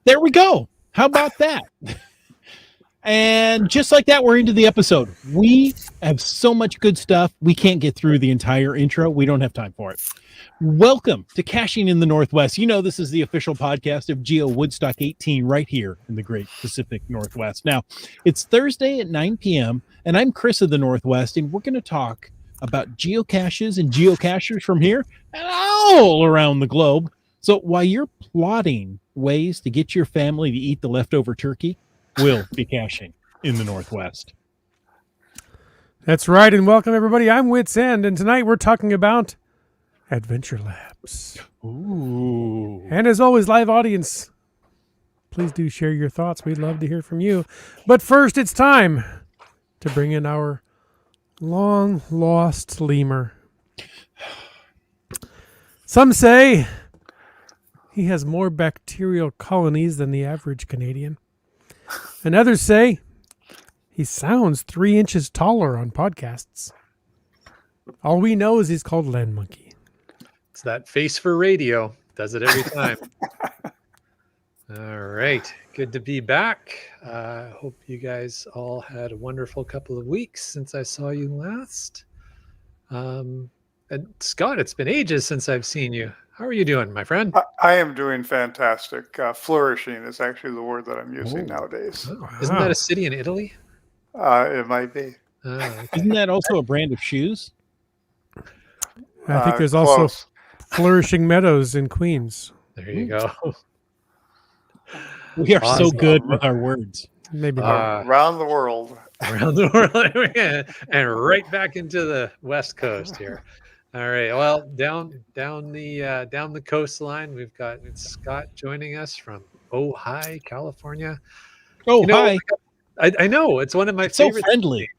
There we go. How about that? And just like that, we're into the episode. We have so much good stuff. We can't get through the entire intro. We don't have time for it. Welcome to Caching in the Northwest. You know, this is the official podcast of GeoWoodstock 18 right here in the great Pacific Northwest. Now, it's Thursday at 9 p.m., and I'm Chris of the Northwest, and we're going to talk about geocaches and geocachers from here and all around the globe. So while you're plotting ways to get your family to eat the leftover turkey, we'll be caching in the Northwest. That's right, and welcome everybody. I'm Wits End, and tonight we're talking about Adventure Labs. Ooh. And as always, live audience, please do share your thoughts. We'd love to hear from you. But first, it's time to bring in our long-lost lemur. Some say he has more bacterial colonies than the average Canadian. And others say he sounds 3 inches taller on podcasts. All we know is he's called Land Monkey. It's that face for radio. Does it every time. All right. Good to be back. Hope you guys all had a wonderful couple of weeks since I saw you last. And Scott, it's been ages since I've seen you. How are you doing, my friend? I am doing fantastic. Flourishing is actually the word that I'm using nowadays. Oh, isn't that a city in Italy? It might be. Okay. Isn't that also a brand of shoes? I think there's close. also Flourishing Meadows in Queens. There you go. We are so Awesome. good with our words. Maybe not. Around the world. Around the world and right back into the West Coast here. All right. Well, down the coastline, we've got Scott joining us from Ojai, California. Oh, You know, hi. I know it's one of my So favorite. friendly.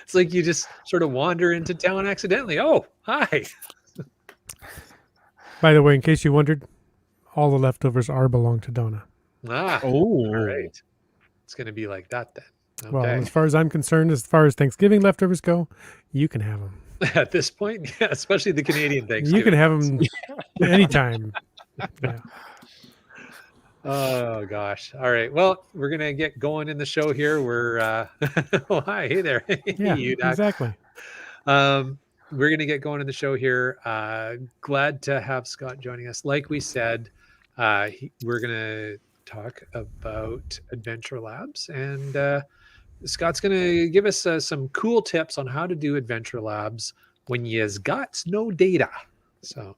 It's like you just sort of wander into town accidentally. Oh, hi. By the way, in case you wondered, all the leftovers belong to Donna. Ah, Oh, all right. It's going to be like that then. Okay. Well, as far as I'm concerned, as far as Thanksgiving leftovers go, you can have them. At this point, yeah, especially the Canadian Thanksgiving. You can have them anytime. Yeah. Oh gosh. All right. Well, we're gonna get going in the show here. We're oh hi, hey there. Yeah, You, Doc. exactly. We're gonna get going in the show here. Glad to have Scott joining us. Like we said, we're gonna talk about Adventure Labs, and Scott's gonna give us some cool tips on how to do Adventure Labs when you's got no data. So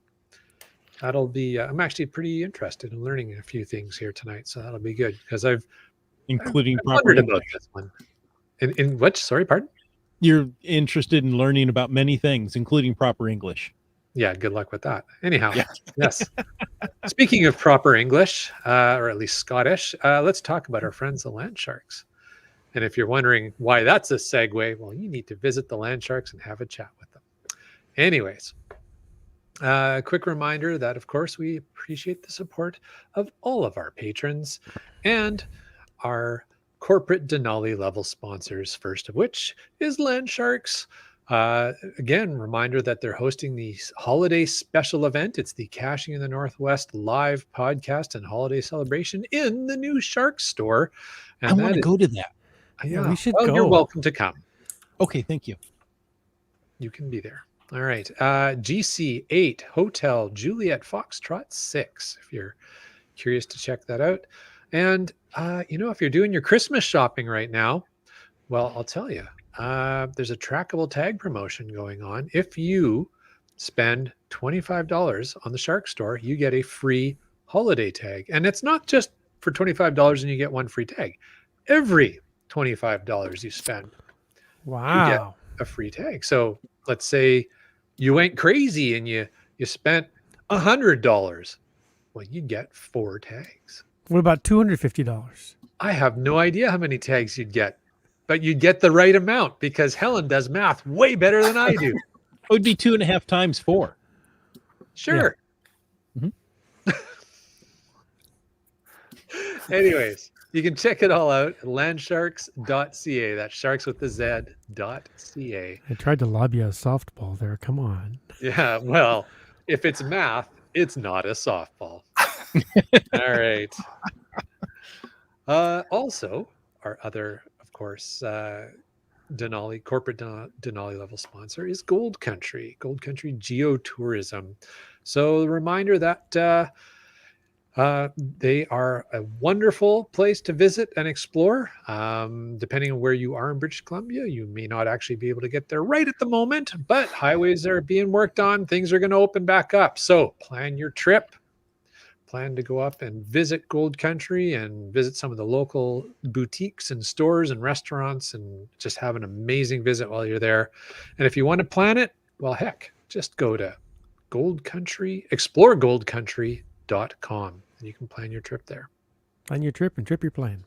that'll be. I'm actually pretty interested in learning a few things here tonight, so that'll be good because I've including I've proper wondered about English. this one. In what? Sorry, pardon? You're interested in learning about many things, including proper English. Yeah, good luck with that. Anyhow, Yeah. yes. Speaking of proper English, or at least Scottish, let's talk about our friends, the Land Sharks. And if you're wondering why that's a segue, well, you need to visit the Land Sharks and have a chat with them. Anyways, quick reminder that, of course, we appreciate the support of all of our patrons and our corporate Denali level sponsors, first of which is Land Sharks. Again, reminder that they're hosting the holiday special event. It's the Caching in the Northwest live podcast and holiday celebration in the new Shark store. And I want that to is- go to that. Yeah, we should well, go. You're welcome to come. Okay, thank you. You can be there. All right. GC8 Hotel Juliet Foxtrot 6, if you're curious to check that out. And, if you're doing your Christmas shopping right now, well, I'll tell you, there's a trackable tag promotion going on. If you spend $25 on the Shark Store, you get a free holiday tag. And it's not just for $25 and you get one free tag. Every $25 you spend, Wow. a free tag. So let's say you went crazy and you spent $100. Well, you get 4 tags. What about $250? I have no idea how many tags you'd get, but you'd get the right amount because Helen does math way better than I do. It would be 2.5 times 4. Sure. Yeah. Anyways, you can check it all out at landsharks.ca. That's sharks with the Z.ca. I tried to lob you a softball there. Come on. Yeah, well, if it's math, it's not a softball. All right. Also, our other, of course, Denali corporate Denali level sponsor is Gold Country Geotourism. So the reminder that they are a wonderful place to visit and explore. Depending on where you are in British Columbia, you may not actually be able to get there right at the moment, but highways are being worked on. Things are going to open back up. So plan your trip. Plan to go up and visit Gold Country and visit some of the local boutiques and stores and restaurants and just have an amazing visit while you're there. And if you want to plan it, well, heck, just go to exploregoldcountry.com and you can plan your trip there. Plan your trip and trip your plan.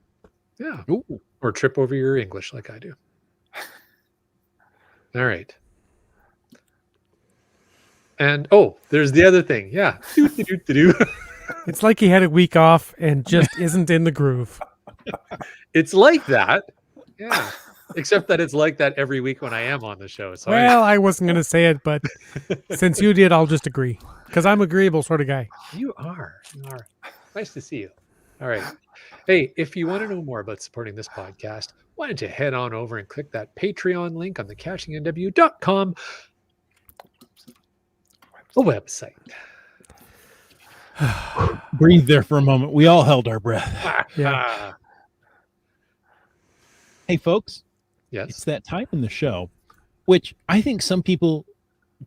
Yeah. Ooh. Or trip over your English like I do. All right. And there's the other thing. Yeah. It's like he had a week off and just isn't in the groove. It's like that. Yeah. Except that it's like that every week when I am on the show. So Well, I wasn't going to say it, but since you did, I'll just agree. Because I'm an agreeable sort of guy. You are. Nice to see you. All right. Hey, if you want to know more about supporting this podcast, why don't you head on over and click that Patreon link on the cachingnw.com website. Breathe there for a moment. We all held our breath. Yeah. Hey, folks, Yes. it's that time in the show, which I think some people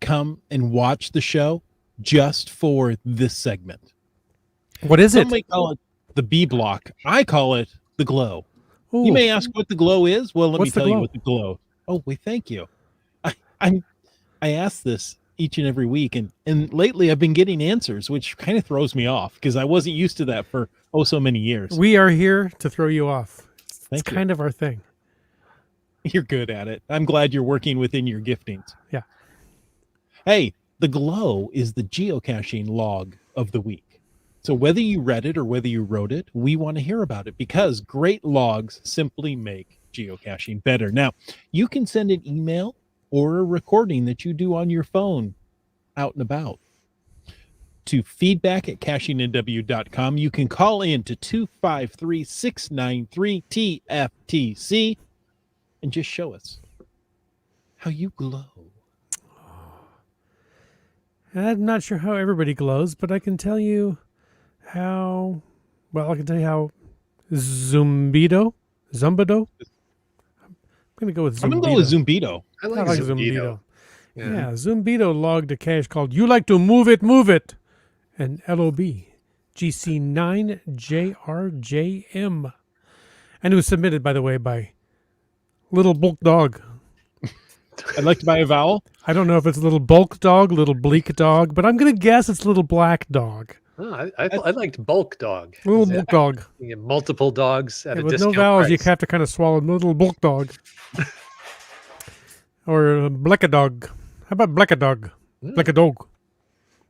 come and watch the show just for this segment. What is it? Some may call it the B block. I call it the glow. Ooh. You may ask what the glow is. Well, let What's me the tell you glow? what the glow. Oh, wait, thank you. I ask this each and every week, and lately I've been getting answers, which kind of throws me off because I wasn't used to that for so many years. We are here to throw you off. Thank It's you. kind of our thing. You're good at it. I'm glad you're working within your giftings. Yeah. Hey, the glow is the geocaching log of the week. So whether you read it or whether you wrote it, we want to hear about it because great logs simply make geocaching better. Now, you can send an email or a recording that you do on your phone out and about to feedback@cachingnw.com. You can call in to 253-693-TFTC and just show us how you glow. I'm not sure how everybody glows, but I can tell you how. Well, I can tell you how Zumbido. I'm going to go with Zumbido. I'm going to go with Zumbido. I I like like Zumbido. Zumbido. Yeah, Zumbido logged a cache called You Like to Move It, Move It, and LOB GC9JRJM. And it was submitted, by the way, by Little Bulk Dog. I'd like to buy a vowel. I don't know if it's Little Bulk Dog, Little Bleak Dog, but I'm going to guess it's Little Black Dog. Oh, I liked bulk dog. Little Is it- Bulk Dog. You get multiple dogs at Yeah, a with no discount vowels, price. you have to kind of swallow Little Bulk Dog. Or Black Dog. How about Black Dog? Black Dog.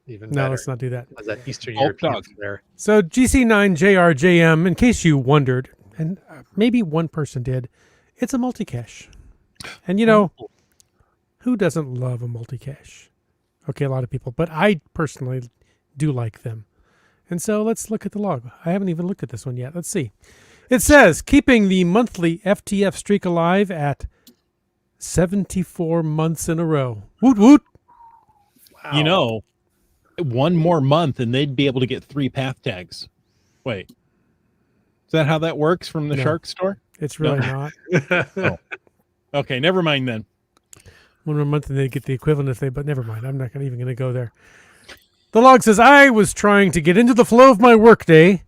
Even No, better. let's not do that. Was that Eastern Bulk European dog. there? So GC9JRJM, in case you wondered, and maybe one person did, it's a multi-cache. And you know, who doesn't love a multi-cache? Okay, a lot of people, but I personally do like them. And so let's look at the log. I haven't even looked at this one yet. Let's see. It says, keeping the monthly FTF streak alive at 74 months in a row. Woot woot. Wow. You know, one more month and they'd be able to get 3 path tags. Wait. Is that how that works from the No. shark store? It's really No. not. Okay, never mind then. One more month and they get the equivalent if they, but never mind. I'm not even going to go there. The log says, I was trying to get into the flow of my workday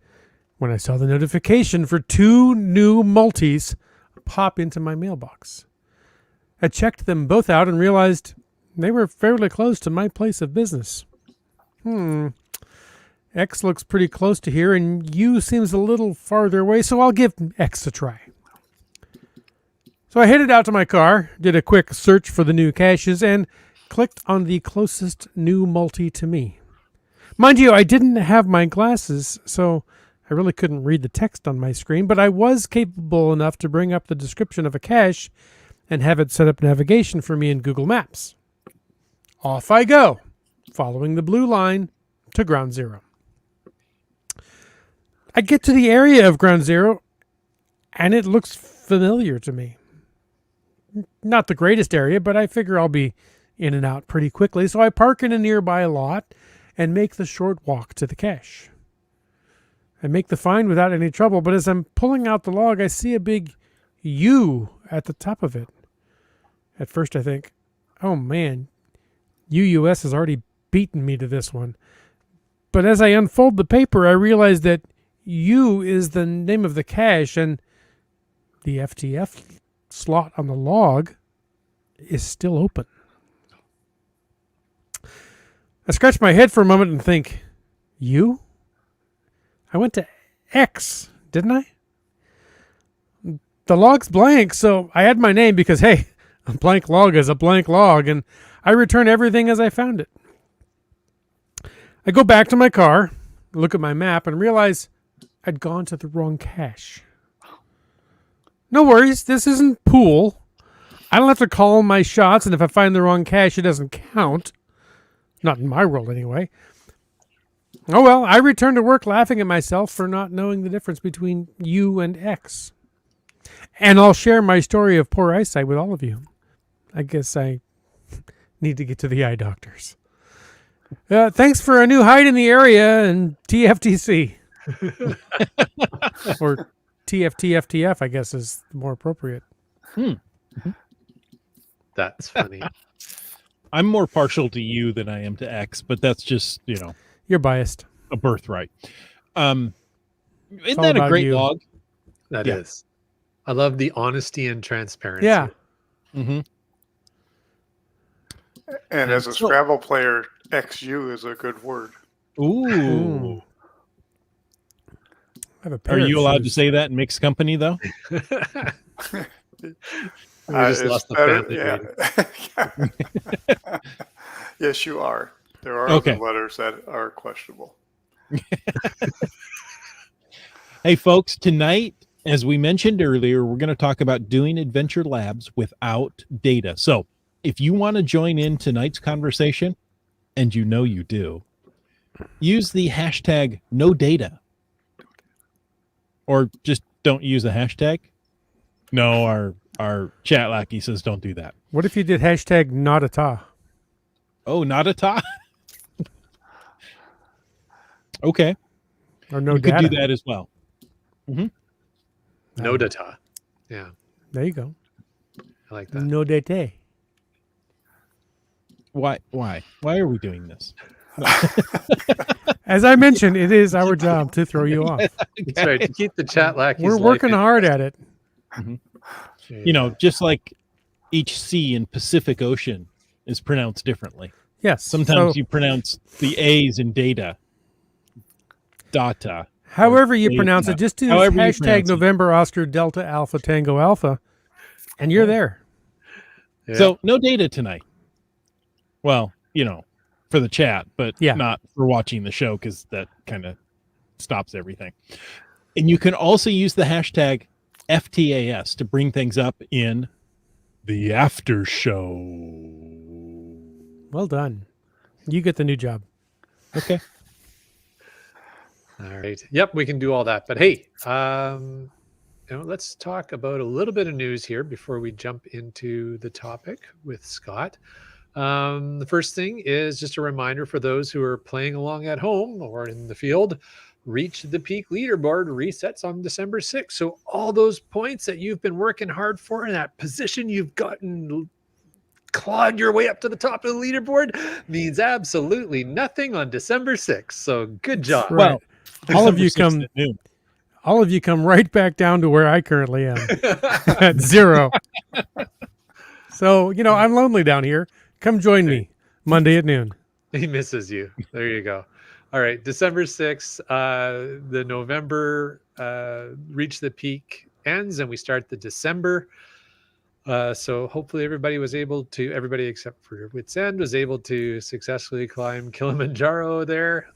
when I saw the notification for 2 new multis pop into my mailbox. I checked them both out and realized they were fairly close to my place of business. X looks pretty close to here and U seems a little farther away, so I'll give X a try. So I headed out to my car, did a quick search for the new caches, and clicked on the closest new multi to me. Mind you, I didn't have my glasses, so I really couldn't read the text on my screen, but I was capable enough to bring up the description of a cache and have it set up navigation for me in Google Maps. Off I go, following the blue line to ground zero. I get to the area of Ground Zero, and it looks familiar to me. Not the greatest area, but I figure I'll be in and out pretty quickly. So I park in a nearby lot and make the short walk to the cache. I make the find without any trouble, but as I'm pulling out the log, I see a big U at the top of it. At first I think, oh man, UUS has already beaten me to this one. But as I unfold the paper, I realize that U is the name of the cache, and the FTF slot on the log is still open. I scratch my head for a moment and think, U? I went to X, didn't I? The log's blank, so I add my name because, hey, a blank log is a blank log, and I return everything as I found it. I go back to my car, look at my map, and realize I'd gone to the wrong cache. No worries, this isn't pool. I don't have to call my shots, and if I find the wrong cache, it doesn't count. Not in my world, anyway. Oh well, I return to work laughing at myself for not knowing the difference between U and X. And I'll share my story of poor eyesight with all of you. I guess I need to get to the eye doctors. Thanks for a new hide in the area and TFTC. Or TFTFTF, I guess, is more appropriate. That's funny. I'm more partial to U than I am to X, but that's just, You're biased. a birthright. Isn't all that a about great you. log? That Yeah. is. I love the honesty and transparency. Yeah. Mm-hmm. And as a So- Scrabble player, XU is a good word. Ooh. I have a pair Are of you allowed to shoes. say that in mixed company, though? We just It's lost the better- family yeah. Yes, you are. There are Okay. other letters that are questionable. Hey, folks, tonight, as we mentioned earlier, we're going to talk about doing adventure labs without data. So if you want to join in tonight's conversation, and you know you do, use the hashtag no data. Or just don't use the hashtag. No, our chat lackey says don't do that. What if you did hashtag not a ta? Oh, not a tie? Okay. Or no you data? could do that as well. No data. Yeah, There you go. I like that. No data. Why are we doing this? As I mentioned, it is our job to throw you off. That's right. To keep the chat lackeys. We're working hard at it. Just like each C in Pacific Ocean is pronounced differently. Yes. Sometimes so, you pronounce the A's in data. Data. however you data. pronounce it, just do However you hashtag pronounce it. November Oscar Delta Alpha Tango Alpha, and you're there. Yeah. So no data tonight. Well, for the chat, but Yeah. not for watching the show because that kind of stops everything. And you can also use the hashtag FTAS to bring things up in the after show. Well done. You get the new job. Okay. All right. Yep, we can do all that. But hey, let's talk about a little bit of news here before we jump into the topic with Scott. The first thing is just a reminder for those who are playing along at home or in the field. Reach the Peak leaderboard resets on December 6th. So all those points that you've been working hard for in that position you've gotten clawed your way up to the top of the leaderboard means absolutely nothing on December 6th. So good job. Right. all of December you 6th come at noon. all of you come right back down to where I currently am at 0. So, I'm lonely down here. Come join me Monday at noon. He misses you. There you go. All right. December 6th, the November Reach the Peak ends and we start the December. So hopefully everybody except for Wits End was able to successfully climb Kilimanjaro there.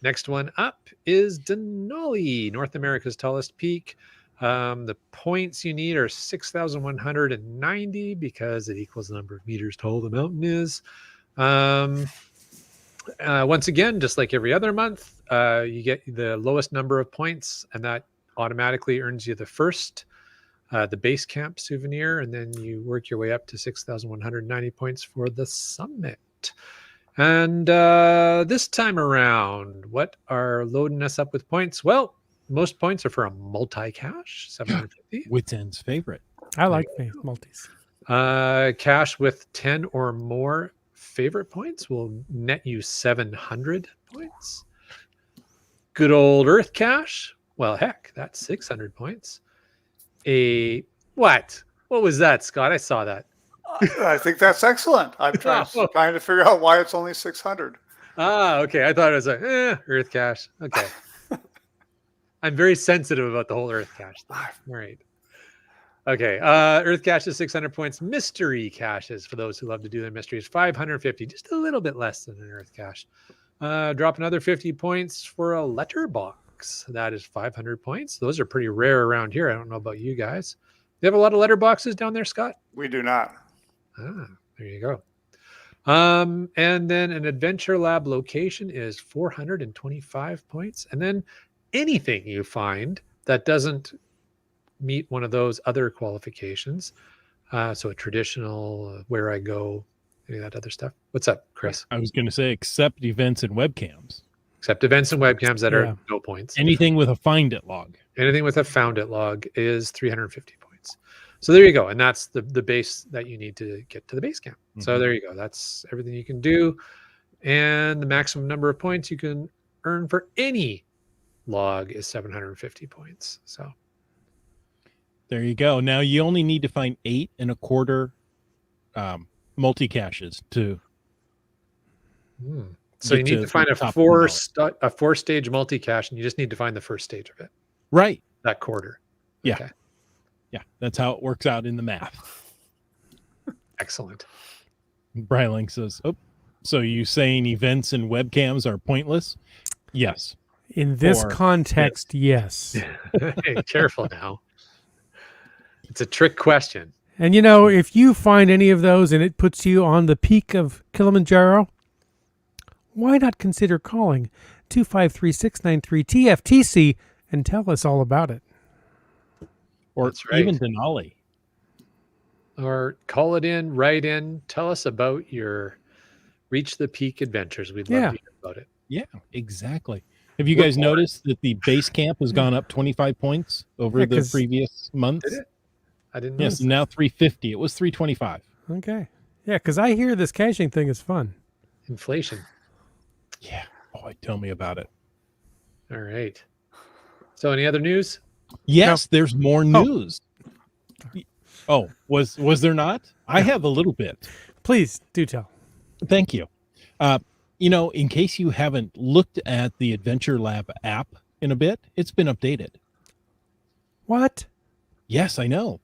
Next one up is Denali, North America's tallest peak. The points you need are 6,190 because it equals the number of meters tall the mountain is. Once again, just like every other month, you get the lowest number of points, and that automatically earns you the base camp souvenir, and then you work your way up to 6,190 points for the summit. And this time around, what are loading us up with points? Well, most points are for a multi-cache, 750. Wits End's favorite. I like multis. Cache with 10 or more favorite points will net you 700 points. Good old Earth Cache. Well, heck, that's 600 points. What was that, Scott? I saw that. I think that's excellent. I'm trying to figure out why it's only 600. Okay. I thought it was Earth Cache. Okay. I'm very sensitive about the whole Earth Cache thing. All right. Okay. Earth Cache is 600 points. Mystery caches, for those who love to do their mysteries, 550, just a little bit less than an Earth Cache. Drop another 50 points for a letterbox. That is 500 points. Those are pretty rare around here. I don't know about you guys. You have a lot of letterboxes down there, Scott? We do not. There you go. And then an Adventure Lab location is 425 points. And then anything you find that doesn't meet one of those other qualifications, so a traditional, where I go, any of that other stuff. What's up, Chris? I was going to say, except events and webcams. Except events and webcams that are no points. Anything with a find it log. Anything with a found it log is 350 points. So there you go. And that's the base that you need to get to the base camp. Mm-hmm. So there you go. That's everything you can do. And the maximum number of points you can earn for any log is 750 points. So there you go. Now you only need to find 8 1/4 multi-caches to. So you need to find a 4-stage multi-cache, and you just need to find the first stage of it. Right. That quarter. Yeah. Okay. Yeah. That's how it works out in the math. Excellent. Bryling says, so you saying events and webcams are pointless? Yes. In this context, yes. Hey, careful now. It's a trick question. And if you find any of those and it puts you on the peak of Kilimanjaro, why not consider calling 253-693-TFTC and tell us all about it? Or even Denali. Or call it in, write in, tell us about your Reach the Peak adventures. We'd love to hear about it. Yeah, exactly. Have you guys noticed that the base camp has gone up 25 points over the previous months? Did it? I didn't know. Yes, now 350. It was 325. Okay. Yeah, because I hear this caching thing is fun. Inflation. Yeah. Tell me about it. All right. So any other news? Yes, there's more news. Was there not? I have a little bit. Please do tell. Thank you. In case you haven't looked at the Adventure Lab app in a bit, it's been updated. What? Yes, I know.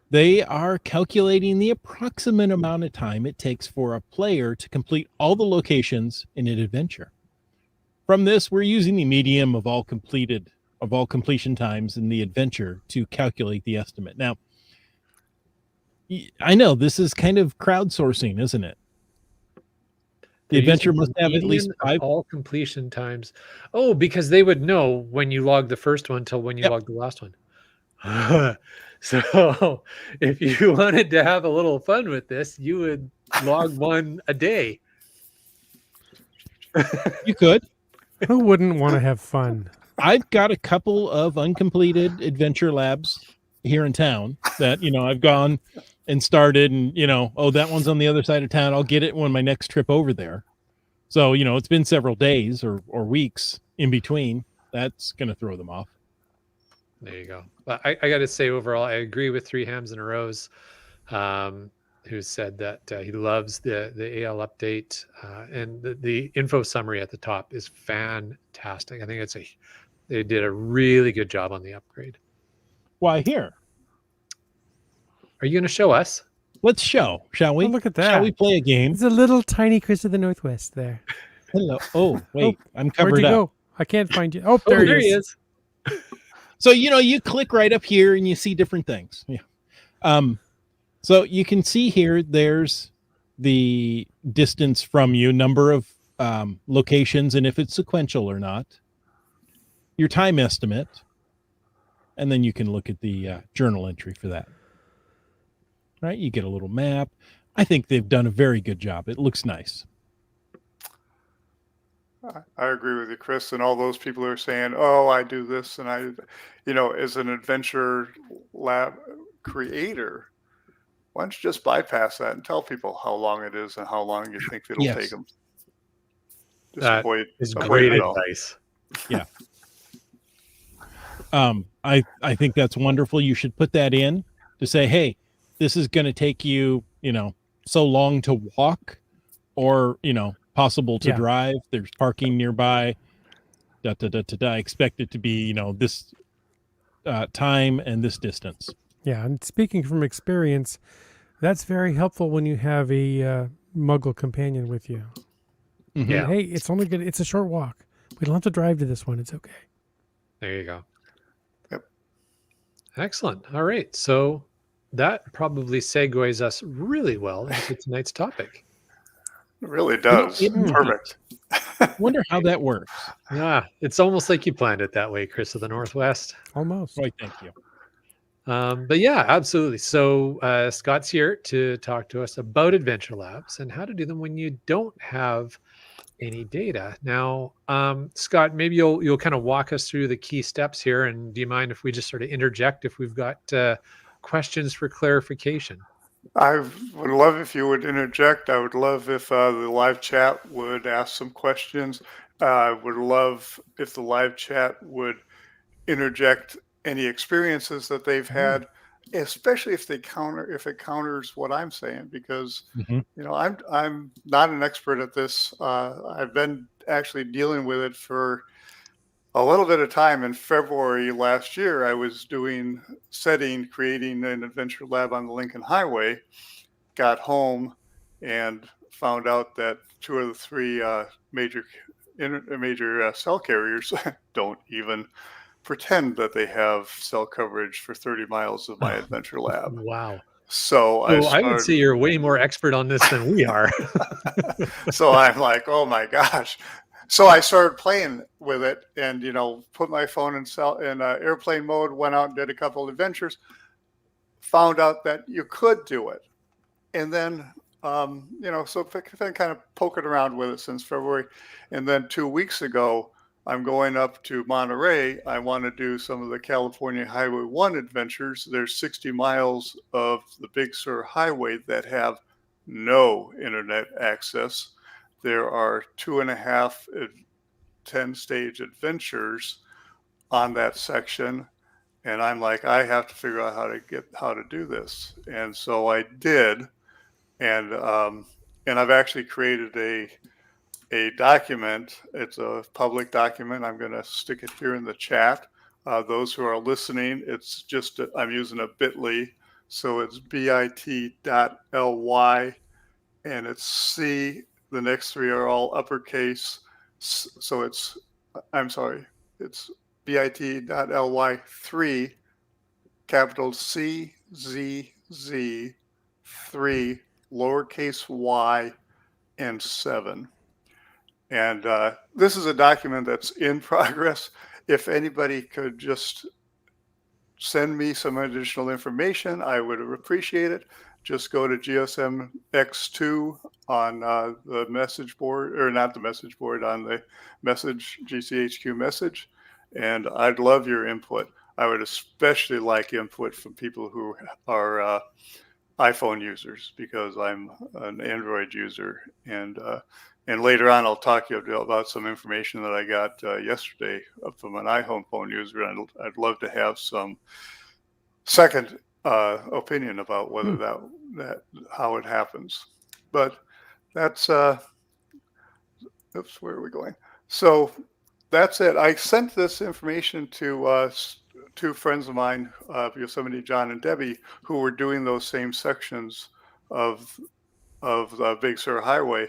They are calculating the approximate amount of time it takes for a player to complete all the locations in an adventure. From this, we're using the median of all completion times in the adventure to calculate the estimate. Now, I know this is kind of crowdsourcing, isn't it? The adventure must have at least 5 all completion times. Oh, because they would know when you log the first one till when you log the last one. So if you wanted to have a little fun with this, you would log one a day. You could. Who wouldn't want to have fun? I've got a couple of uncompleted adventure labs here in town that, I've gone and started and, that one's on the other side of town. I'll get it when my next trip over there. So, it's been several days or weeks in between. That's going to throw them off. There you go. But I got to say, overall, I agree with Three Hams and a Rose, who said that he loves the AL update, and the info summary at the top is fantastic. I think they did a really good job on the upgrade. Why, here? Are you going to show us? Let's show, shall we? Oh, look at that. Shall we play a game? It's a little tiny Chris of the Northwest there. Hello. Oh, wait. I'm covered Where'd you up. Go? I can't find you. Oh, there he is. So, you click right up here and you see different things. Yeah. So you can see here, there's the distance from you, number of locations and if it's sequential or not, your time estimate, and then you can look at the journal entry for that. Right? You get a little map. I think they've done a very good job. It looks nice. I agree with you, Chris, and all those people who are saying, "Oh, I do this," and as an adventure lab creator, why don't you just bypass that and tell people how long it is and how long you think it'll take Yes. them? Just That avoid is avoid great it all. advice. Yeah. I think that's wonderful. You should put that in to say, hey, this is going to take you, so long to walk or, possible to Yeah. drive. There's parking nearby. I expect it to be, this time and this distance. Yeah, and speaking from experience, that's very helpful when you have a Muggle companion with you. Mhm. Yeah. Hey, it's a short walk. We don't have to drive to this one. It's okay. There you go. Yep. Excellent. All right. So that probably segues us really well into tonight's topic. It really does. it does. Perfect. Wonder how that works. Yeah, it's almost like you planned it that way, Chris of the Northwest. Almost. Right. Thank you. But yeah, absolutely. So Scott's here to talk to us about adventure labs and how to do them when you don't have any data. Now, Scott, maybe you'll kind of walk us through the key steps here. And do you mind if we just sort of interject if we've got questions for clarification? I would love if you would interject. I would love if the live chat would ask some questions. I would love if the live chat would interject any experiences that they've had, especially if it counters what I'm saying, because Mhm. I'm not an expert at this. I've been actually dealing with it for a little bit of time. In February last year, I was creating an adventure lab on the Lincoln Highway, got home and found out that two of the three major cell carriers don't even pretend that they have cell coverage for 30 miles of my adventure lab. Wow. So I would say you're way more expert on this than we are. so I'm like, oh my gosh. So I started playing with it and, put my phone in airplane mode, went out and did a couple of adventures, found out that you could do it. And then, so I've been kind of poking around with it since February. And then 2 weeks ago, I'm going up to Monterey. I want to do some of the California Highway 1 adventures. There's 60 miles of the Big Sur Highway that have no internet access. There are 2.5 10-stage adventures on that section. And I'm like, I have to figure out how to do this. And so I did. And I've actually created a document. It's a public document. I'm going to stick it here in the chat. Those who are listening, it's just I'm using a bit.ly, so it's bit.ly, and it's C. The next three are all uppercase. So it's bit.ly 3, capital CZZ 3, lowercase y, and 7. And this is a document that's in progress. If anybody could just send me some additional information, I would appreciate it. Just go to GSMX2 on the message board, or not the message board, on the message, GCHQ message. And I'd love your input. I would especially like input from people who are iPhone users, because I'm an Android user. And later on, I'll talk to you about some information that I got yesterday from an iPhone user. And I'd love to have some second opinion about whether that how it happens. But that's oops, where are we going? So that's it. I sent this information to two friends of mine, Yosemite John and Debbie, who were doing those same sections of the Big Sur Highway,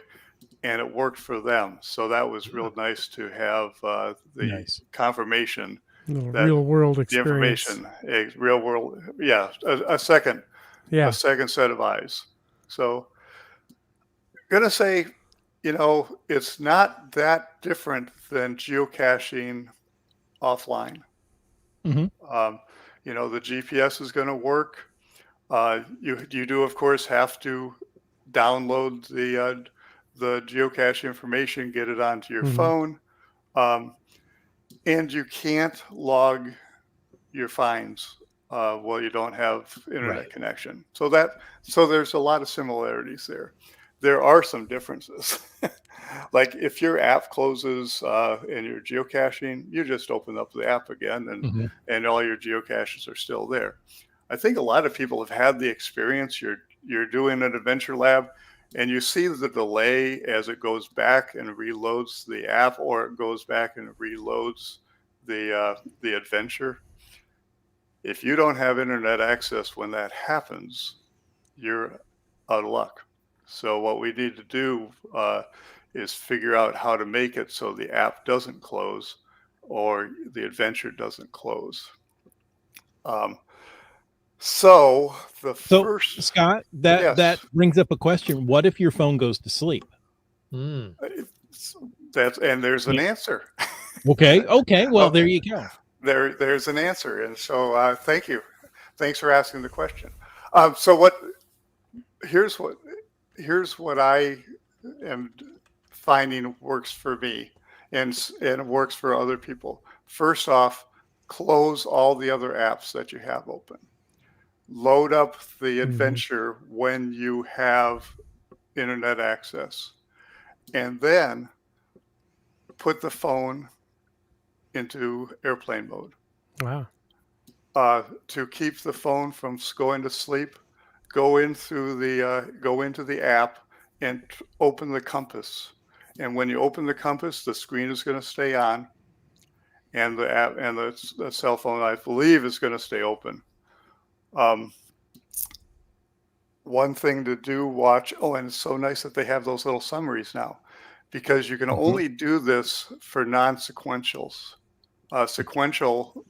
and it worked for them. So that was real nice to have the Nice. confirmation, that Real world the experience. information, a real world, a second Yeah. set of eyes. So, gonna say, It's not that different than geocaching offline. Mhm. The GPS is going to work. You do, of course, have to download the geocache information, get it onto your Mhm. phone, and you can't log your finds while you don't have internet Right. connection. So there's a lot of similarities there. There are some differences. Like if your app closes and you're geocaching, you just open up the app again, Mhm. and all your geocaches are still there. I think a lot of people have had the experience. You're doing an adventure lab, and you see the delay as it goes back and reloads the app, or it goes back and reloads the adventure. If you don't have internet access when that happens, you're out of luck. So what we need to do is figure out how to make it so the app doesn't close or the adventure doesn't close. Um, so the So, first, Scott, that yes, brings up a question. What if your phone goes to sleep? Mm. and there's an answer. Okay. Okay. Well, Okay, there you go. there's an answer, and so thank you. Thanks for asking the question. So here's what here's what I am finding works for me, and works for other people. First off, close all the other apps that you have open. Load up the Mhm. adventure when you have internet access, and then put the phone into airplane mode Wow. to keep the phone from going to sleep. Go into the app and open the compass. And when you open the compass, the screen is going to stay on, and the app and the cell phone, I believe, is going to stay open. Um, One thing to do, watch. Oh, and it's so nice that they have those little summaries now, because you can Mhm. only do this for non-sequentials. Sequential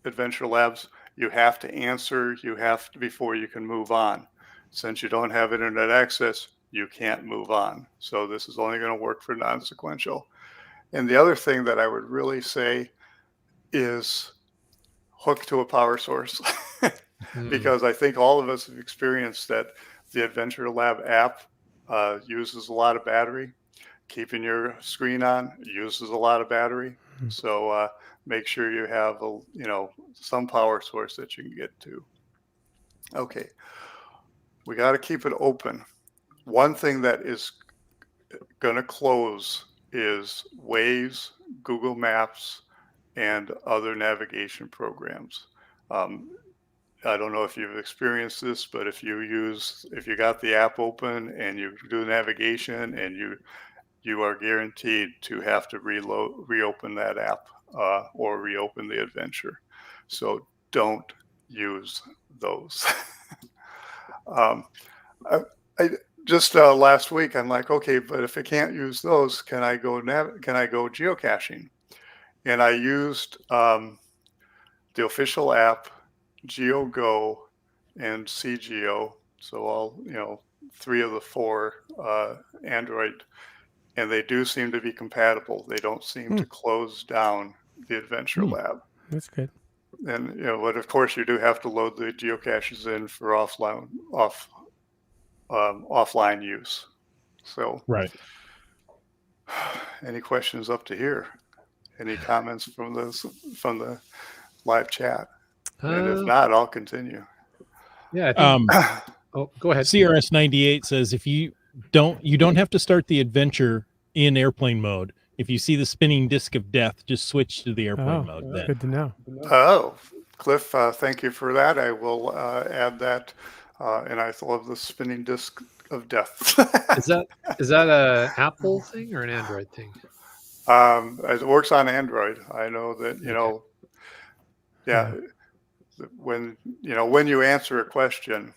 adventure labs, you have to answer. You have to before you can move on. Since you don't have internet access, you can't move on. So this is only going to work for non-sequential. And the other thing that I would really say is hook to a power source. Mm. Because I think all of us have experienced that the Adventure Lab app uses a lot of battery. Keeping your screen on uses a lot of battery. Mhm. So make sure you have some power source that you can get to. Okay, we got to keep it open. One thing that is going to close is Waze, Google Maps, and other navigation programs. Um, I don't know if you've experienced this, but if you got the app open and you do navigation, and you are guaranteed to have to reopen that app or reopen the adventure. So don't use those. um, I, I just last week I'm like, okay, but if I can't use those, can I go geocaching? And I used the official app, GeoGo, and CGO. So all three of the four Android, and they do seem to be compatible. They don't seem Hmm. to close down the Adventure Hmm. Lab. That's good. And but of course you do have to load the geocaches in for offline use. So, Right. any questions up to here? Any comments from the live chat? And if Uh, not, I'll continue. yeah, I think. Um, Oh, go ahead. CRS 98 says if you don't have to start the adventure in airplane mode. If you see the spinning disc of death, just switch to the airplane Oh, mode that's then. good to know. Oh, Cliff, thank you for that. I will add that. And I love the spinning disc of death. Is that is that a Apple thing or an Android thing? It works on Android. I know that, Okay. yeah, when you answer a question,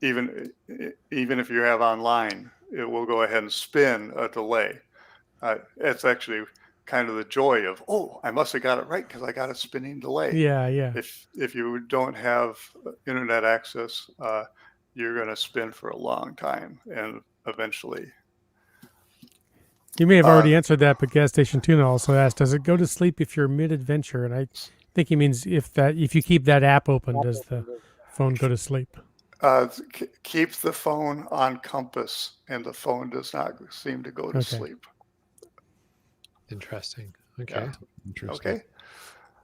even if you have online, it will go ahead and spin a delay. It's actually kind of the joy of, oh, I must have got it right because I got a spinning delay. Yeah, yeah. If you don't have internet access, you're going to spin for a long time, and eventually You may have already answered that, but Gas Station Tuna also asked, does it go to sleep if you're mid-adventure? And I think he means if you keep that app open, does the phone go to sleep? Keep the phone on compass, and the phone does not seem to go to sleep. Interesting. Okay. Yeah. Interesting.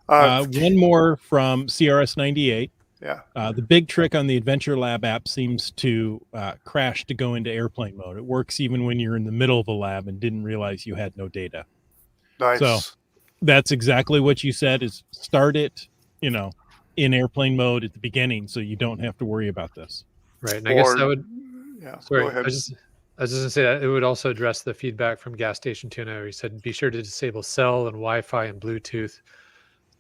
Okay. One more from CRS98. Yeah. The big trick on the Adventure Lab app seems to crash to go into airplane mode. It works even when you're in the middle of the lab and didn't realize you had no data. Nice. So that's exactly what you said, is start it, in airplane mode at the beginning so you don't have to worry about this. Right. And I guess that would, go ahead. I was just going to say that it would also address the feedback from Gas Station Tuna, where he said, be sure to disable cell and Wi-Fi and Bluetooth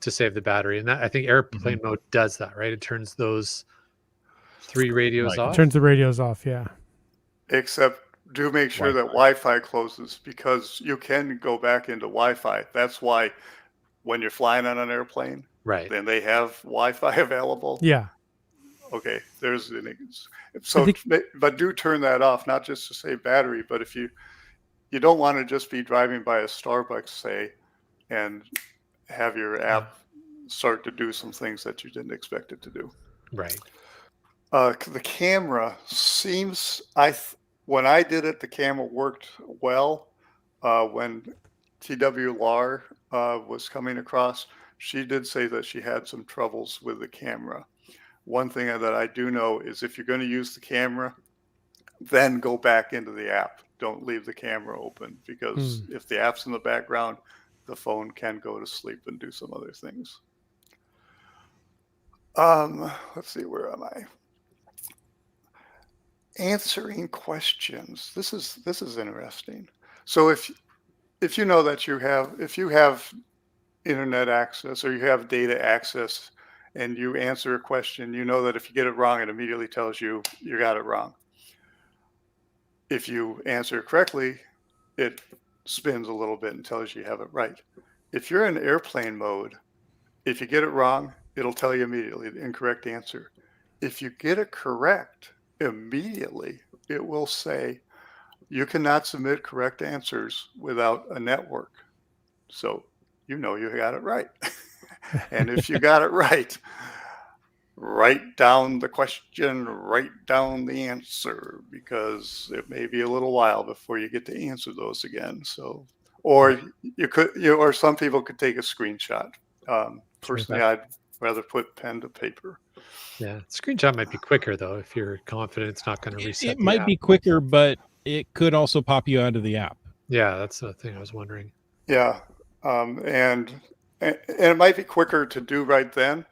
to save the battery. And that, I think airplane mode does that, right? It turns those 3 radios off. It turns the radios off, yeah. Except do make sure that Wi-Fi closes, because you can go back into Wi-Fi. That's why when you're flying on an airplane, right, then they have Wi-Fi available. Yeah. Okay, but do turn that off, not just to save battery, but if you don't want to just be driving by a Starbucks, say, and have your app start to do some things that you didn't expect it to do. Right. The camera seems, when I did it, the camera worked well. When TW Lar was coming across, she did say that she had some troubles with the camera. One thing that I do know is if you're going to use the camera, then go back into the app. Don't leave the camera open, because if the app's in the background, the phone can go to sleep and do some other things. Let's see, where am I? Answering questions. This is interesting. So if you know that if you have internet access, or you have data access, and you answer a question, you know that if you get it wrong, it immediately tells you got it wrong. If you answer it correctly, it spins a little bit and tells you have it right. If you're in airplane mode, if you get it wrong, it'll tell you immediately the incorrect answer. If you get it correct, immediately it will say you cannot submit correct answers without a network. So you got it right. And if you got it right, write down the question, write down the answer, because it may be a little while before you get to answer those again. So, or or some people could take a screenshot. Personally, I'd rather put pen to paper. Yeah, screenshot might be quicker though if you're confident it's not going to reset. It might be quicker, but it could also pop you out of the app. Yeah, that's the thing I was wondering. Yeah, and it might be quicker to do right then.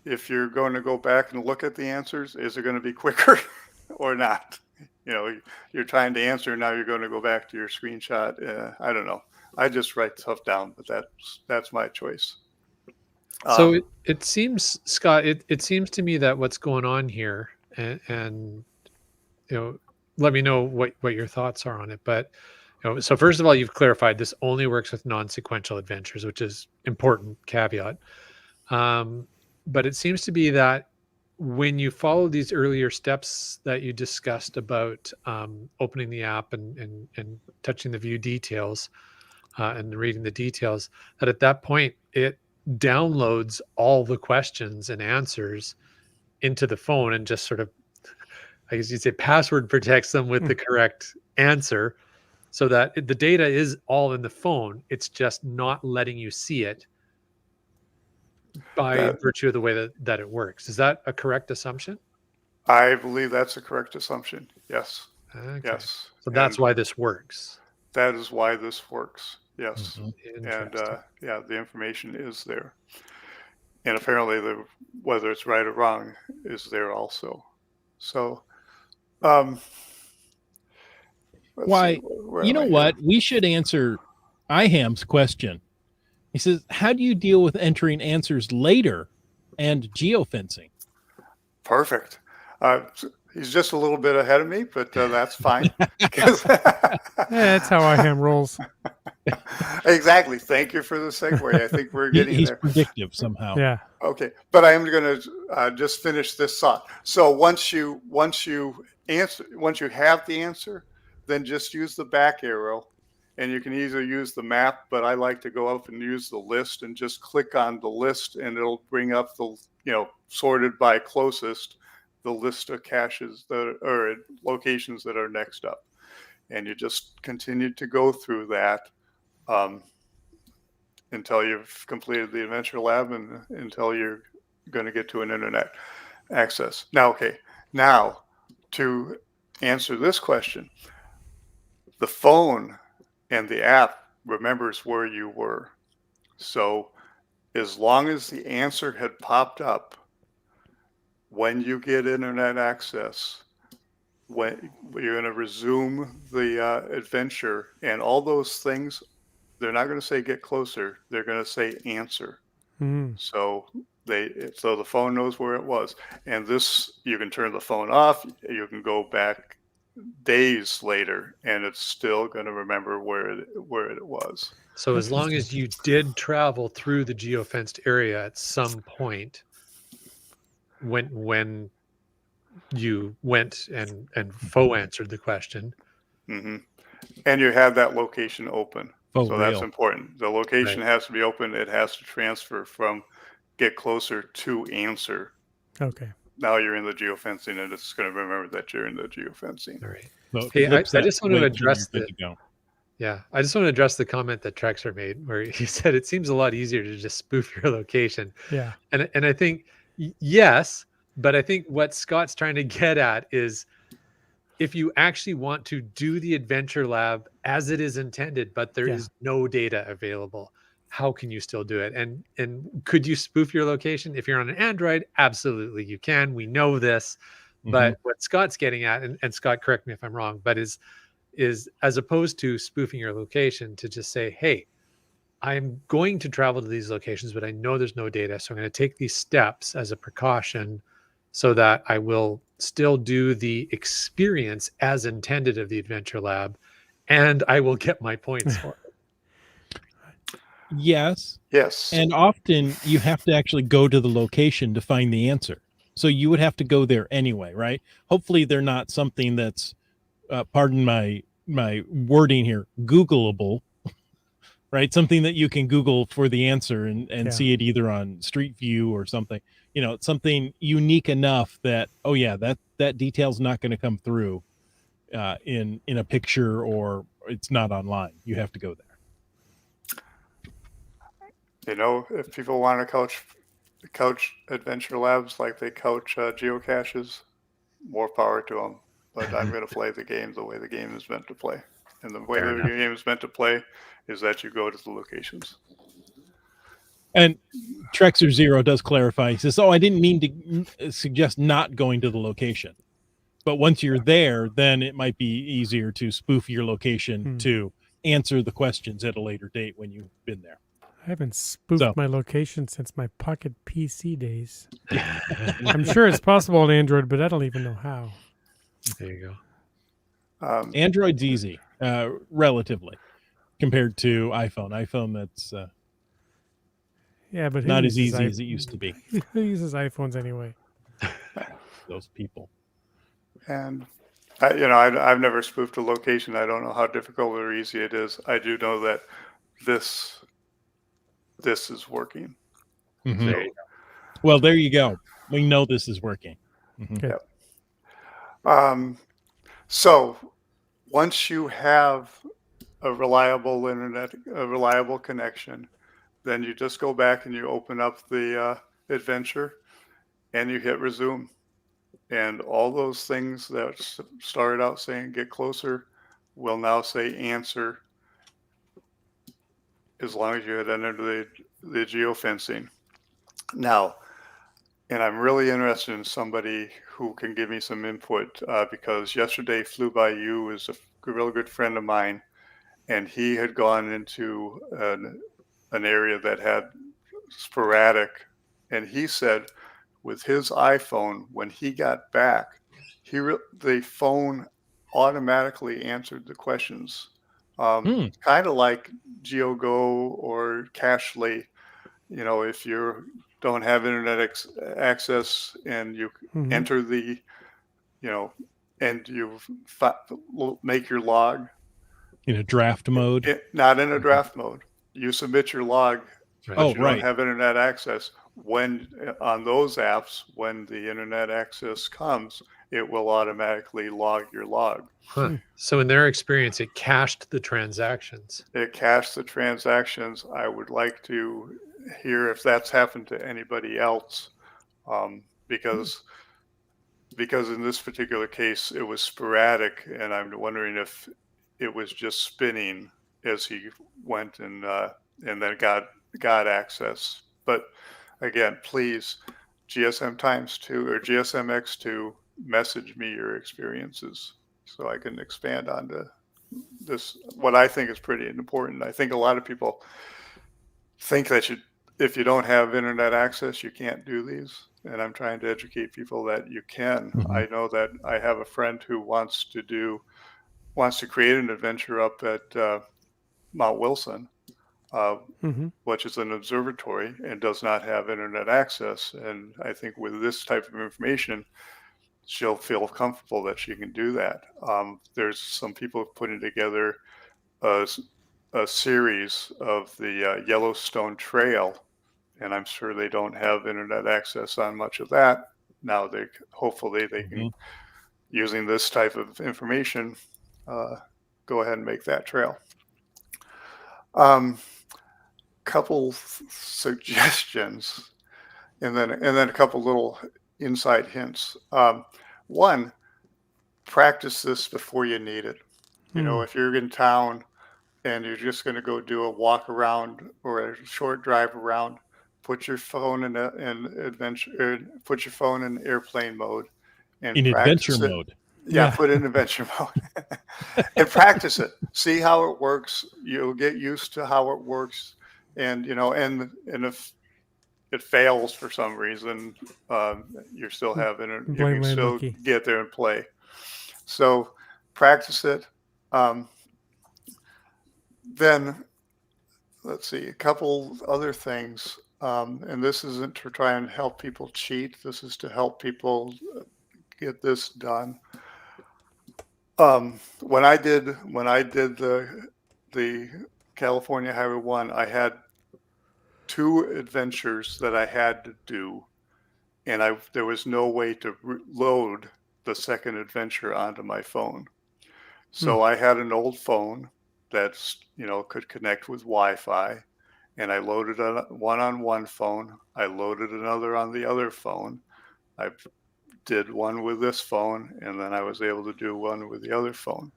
If you're going to go back and look at the answers, is it going to be quicker or not? You're trying to answer, now you're going to go back to your screenshot. I don't know. I just write stuff down, but that's my choice. So it seems, Scott, it seems to me that what's going on here, and let me know what your thoughts are on it. But so first of all, you've clarified this only works with non-sequential adventures, which is important caveat. But it seems to be that when you follow these earlier steps that you discussed about opening the app and touching the view details and reading the details, that at that point it downloads all the questions and answers into the phone and just sort of, I guess you'd say, password protects them with the correct answer, so that the data is all in the phone. It's just not letting you see it by virtue of the way that it works. Is that a correct assumption? I believe that's a correct assumption. Yes. Okay. Yes. So that's why this works. That is why this works. Yes. Mm-hmm. And the information is there. And apparently whether it's right or wrong is there also. So why? You know what? We should answer IHAM's question. He says, how do you deal with entering answers later and geofencing? Perfect. He's just a little bit ahead of me, but that's fine. That's how IHAM rolls. Exactly. Thank you for the segue. I think we're getting he's there. Predictive somehow. Yeah. Okay. But I am going to just finish this thought. So once you have the answer, then just use the back arrow and you can either use the map, but I like to go up and use the list and just click on the list, and it'll bring up the, sorted by closest, the list of caches or locations that are next up. And you just continue to go through that until you've completed the adventure lab and until you're going to get to an internet access. Now to answer this question, the phone and the app remembers where you were. So as long as the answer had popped up when you get internet access, when you're going to resume the adventure and all those things, they're not going to say get closer. They're going to say answer. So the phone knows where it was. And this, you can turn the phone off. You can go back days later, and it's still going to remember where it was. So as long as you did travel through the geofenced area at some point, when you went and answered the question, and you have that location open. That's important. The location Right. has to be open. It has to transfer from get closer to answer. Okay. Now you're in the geofencing, and it's going to remember that you're in the geofencing. All right. So Hey, I flips that just want to switch and address you're the good to go. yeah, I just want to address the comment that Trexer made, where he said it seems a lot easier to just spoof your location. Yeah. And I think yes, but I think what Scott's trying to get at is if you actually want to do the adventure lab as it is intended, but there is no data available, how can you still do it? And could you spoof your location? If you're on an Android, absolutely you can. We know this. But what Scott's getting at, and Scott, correct me if I'm wrong, but is as opposed to spoofing your location, to just say, hey, I'm going to travel to these locations, but I know there's no data. So I'm going to take these steps as a precaution so that I will still do the experience as intended of the adventure lab, and I will get my points for it. Yes. Yes. And often you have to actually go to the location to find the answer. So you would have to go there anyway, right? Hopefully they're not something that's, pardon my wording here, Googleable, right? Something that you can Google for the answer and see it either on Street View or something. It's something unique enough that, oh yeah, that detail's not going to come through in a picture, or it's not online. You have to go there. If people want to coach adventure labs like they coach geocaches, more power to them. But I'm going to play the game the way the game is meant to play. And the way the game is meant to play is that you go to the locations. And Trexer Zero does clarify. He says, oh, I didn't mean to suggest not going to the location. But once you're there, then it might be easier to spoof your location to answer the questions at a later date when you've been there. I haven't spoofed my location since my Pocket PC days. I'm sure it's possible on Android, but I don't even know how. There you go. Android's easy, relatively, compared to iPhone. iPhone, that's but not as easy as it used to be. Who uses iPhones anyway? Those people. And I've never spoofed a location. I don't know how difficult or easy it is. I do know that this is working. There you go. Well, there you go. We know this is working. Yep. So once you have a reliable connection, then you just go back and you open up the adventure and you hit resume. And all those things that started out saying get closer will now say answer, as long as you had entered the geofencing. Now, and I'm really interested in somebody who can give me some input because yesterday Flew By You is a real good friend of mine, and he had gone into an area that had sporadic, and he said with his iPhone, when he got back, the phone automatically answered the questions. Kind of like GeoGo or Cachely. If you don't have internet access and you enter the, and you make your log, in a draft mode. Not in a draft mode. You submit your log, Right. but Oh, you don't right. have internet access. When on those apps, when the internet access comes, it will automatically log your log. Huh. So in their experience, it cached the transactions. It cached the transactions. I would like to hear if that's happened to anybody else, because in this particular case it was sporadic, and I'm wondering if it was just spinning as he went and then got access. But again, please, GSM times 2 or GSM X2, message me your experiences so I can expand onto this, what I think is pretty important. I think a lot of people think that if you don't have internet access, you can't do these. And I'm trying to educate people that you can. Mhm. I know that I have a friend who wants to create an adventure up at Mount Wilson, which is an observatory, and does not have internet access. And I think with this type of information, she'll feel comfortable that she can do that. There's some people putting together a series of the Yellowstone Trail, and I'm sure they don't have internet access on much of that. Now hopefully they can, using this type of information, go ahead and make that trail. Couple suggestions, and then a couple little inside hints. One, practice this before you need it. You know, if you're in town and you're just going to go do a walk around or a short drive around, put your phone in put your phone in airplane mode and In adventure practice it. mode. Yeah, put it in adventure mode and practice it. See how it works. You'll get used to how it works. And, you know, and if it fails for some reason, you still have it. You can still get there and play. So practice it. Then let's see, a couple other things. And this isn't to try and help people cheat. This is to help people get this done. When I did the California Highway 1, I had 2 adventures that I had to do, and there was no way to load the second adventure onto my phone. So I had an old phone that's, you know, could connect with Wi-Fi, and I loaded one on one phone. I loaded another on the other phone. I did one with this phone, and then I was able to do one with the other phone.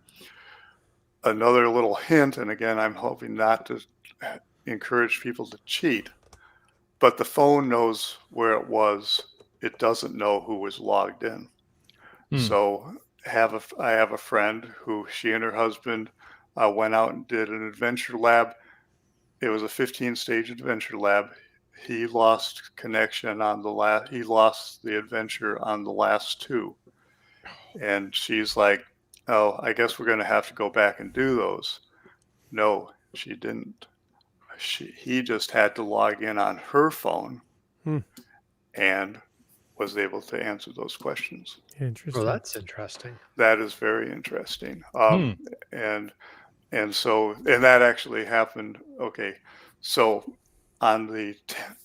Another little hint, and again, I'm hoping not to encourage people to cheat, but the phone knows where it was. It doesn't know who was logged in. So I have a friend who, she and her husband went out and did an adventure lab. It was a 15-stage adventure lab. He lost connection on he lost the adventure on the last 2. And she's like, oh, I guess we're going to have to go back and do those. No, she didn't. He just had to log in on her phone and was able to answer those questions. Interesting. Well, that's interesting. That is very interesting. And that actually happened. Okay. So on the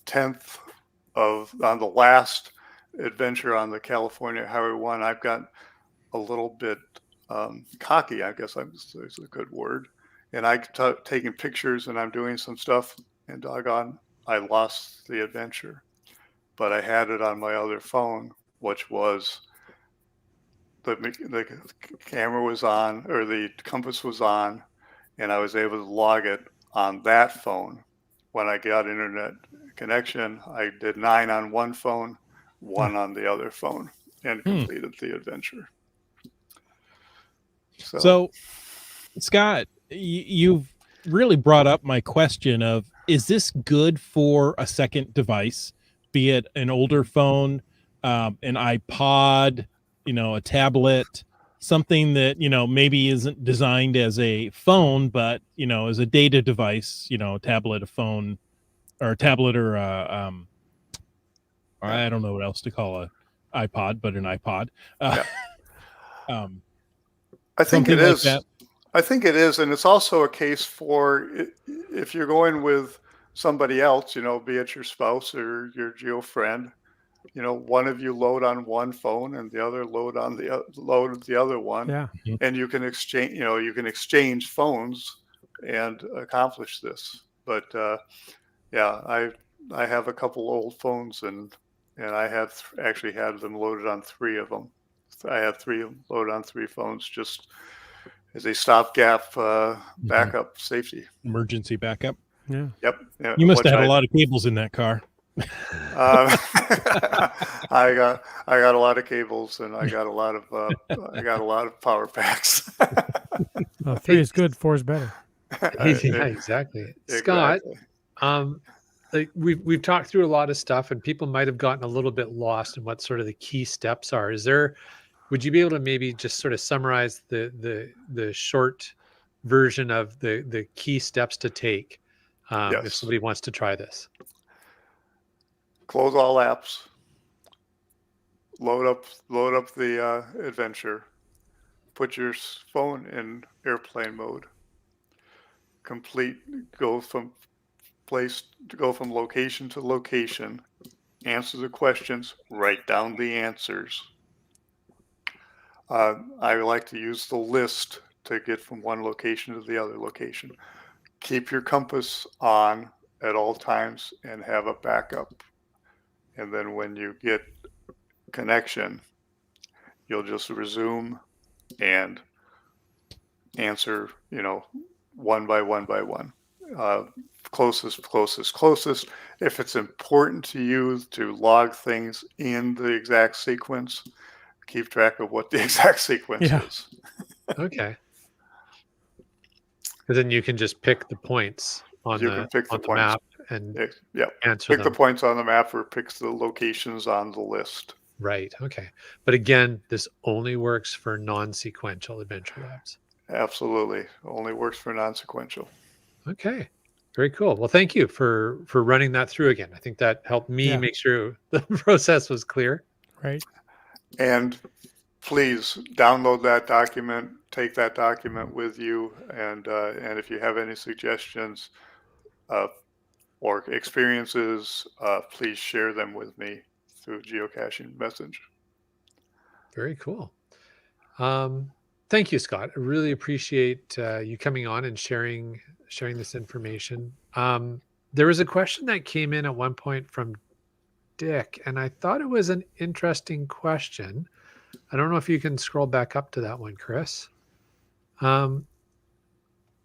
10th on the last adventure on the California Highway 1, I've got a little bit cocky, I guess is a good word. And taking pictures and I'm doing some stuff, and doggone, I lost the adventure. But I had it on my other phone, which was the camera was on, or the compass was on, and I was able to log it on that phone. When I got internet connection, I did 9 on one phone, 1 on the other phone, and completed the adventure. So Scott, you've really brought up my question of, is this good for a second device, be it an older phone, an iPod, you know, a tablet, something that, you know, maybe isn't designed as a phone, but, you know, as a data device, you know, a tablet, a phone, or a tablet, or I don't know what else to call a iPod, but an iPod. I think it is. I think it is, and it's also a case for if you're going with somebody else, be it your spouse or your geo friend, one of you load on one phone and the other load the other one, Yeah. and you can exchange phones and accomplish this. But yeah, I have a couple old phones, and I have actually had them loaded on three of them. I have three loaded on three phones just as a stopgap backup safety. Emergency backup. Yeah. Yep. Yeah, You must which have had a lot of cables in that car. I got a lot of cables, and I got a lot of power packs. Well, 3 is good, 4 is better. Yeah, exactly. Scott, Exactly. like we've talked through a lot of stuff, and people might have gotten a little bit lost in what sort of the key steps are. Would you be able to maybe just sort of summarize the short version of the key steps to take if Yes. somebody wants to try this? Close all apps. Load up the adventure. Put your phone in airplane mode. Go from location to location. Answer the questions. Write down the answers. I like to use the list to get from one location to the other location. Keep your compass on at all times and have a backup. And then when you get connection, you'll just resume and answer, one by one. Closest. If it's important to you to log things in the exact sequence, keep track of what the exact sequence is. Okay. Because then you can just pick the points on the map and answer Pick them. the points on the map or pick the locations on the list. Right. Okay. But again, this only works for non-sequential adventure labs. Absolutely. Only works for non-sequential. Okay. Very cool. Well, thank you for running that through again. I think that helped me make sure the process was clear. Right. And please download that document, take that document with you, and if you have any suggestions or experiences, please share them with me through geocaching message. Very cool. Thank you, Scott. I really appreciate you coming on and sharing this information. There was a question that came in at one point from Dick, and I thought it was an interesting question. I don't know if you can scroll back up to that one, Chris. I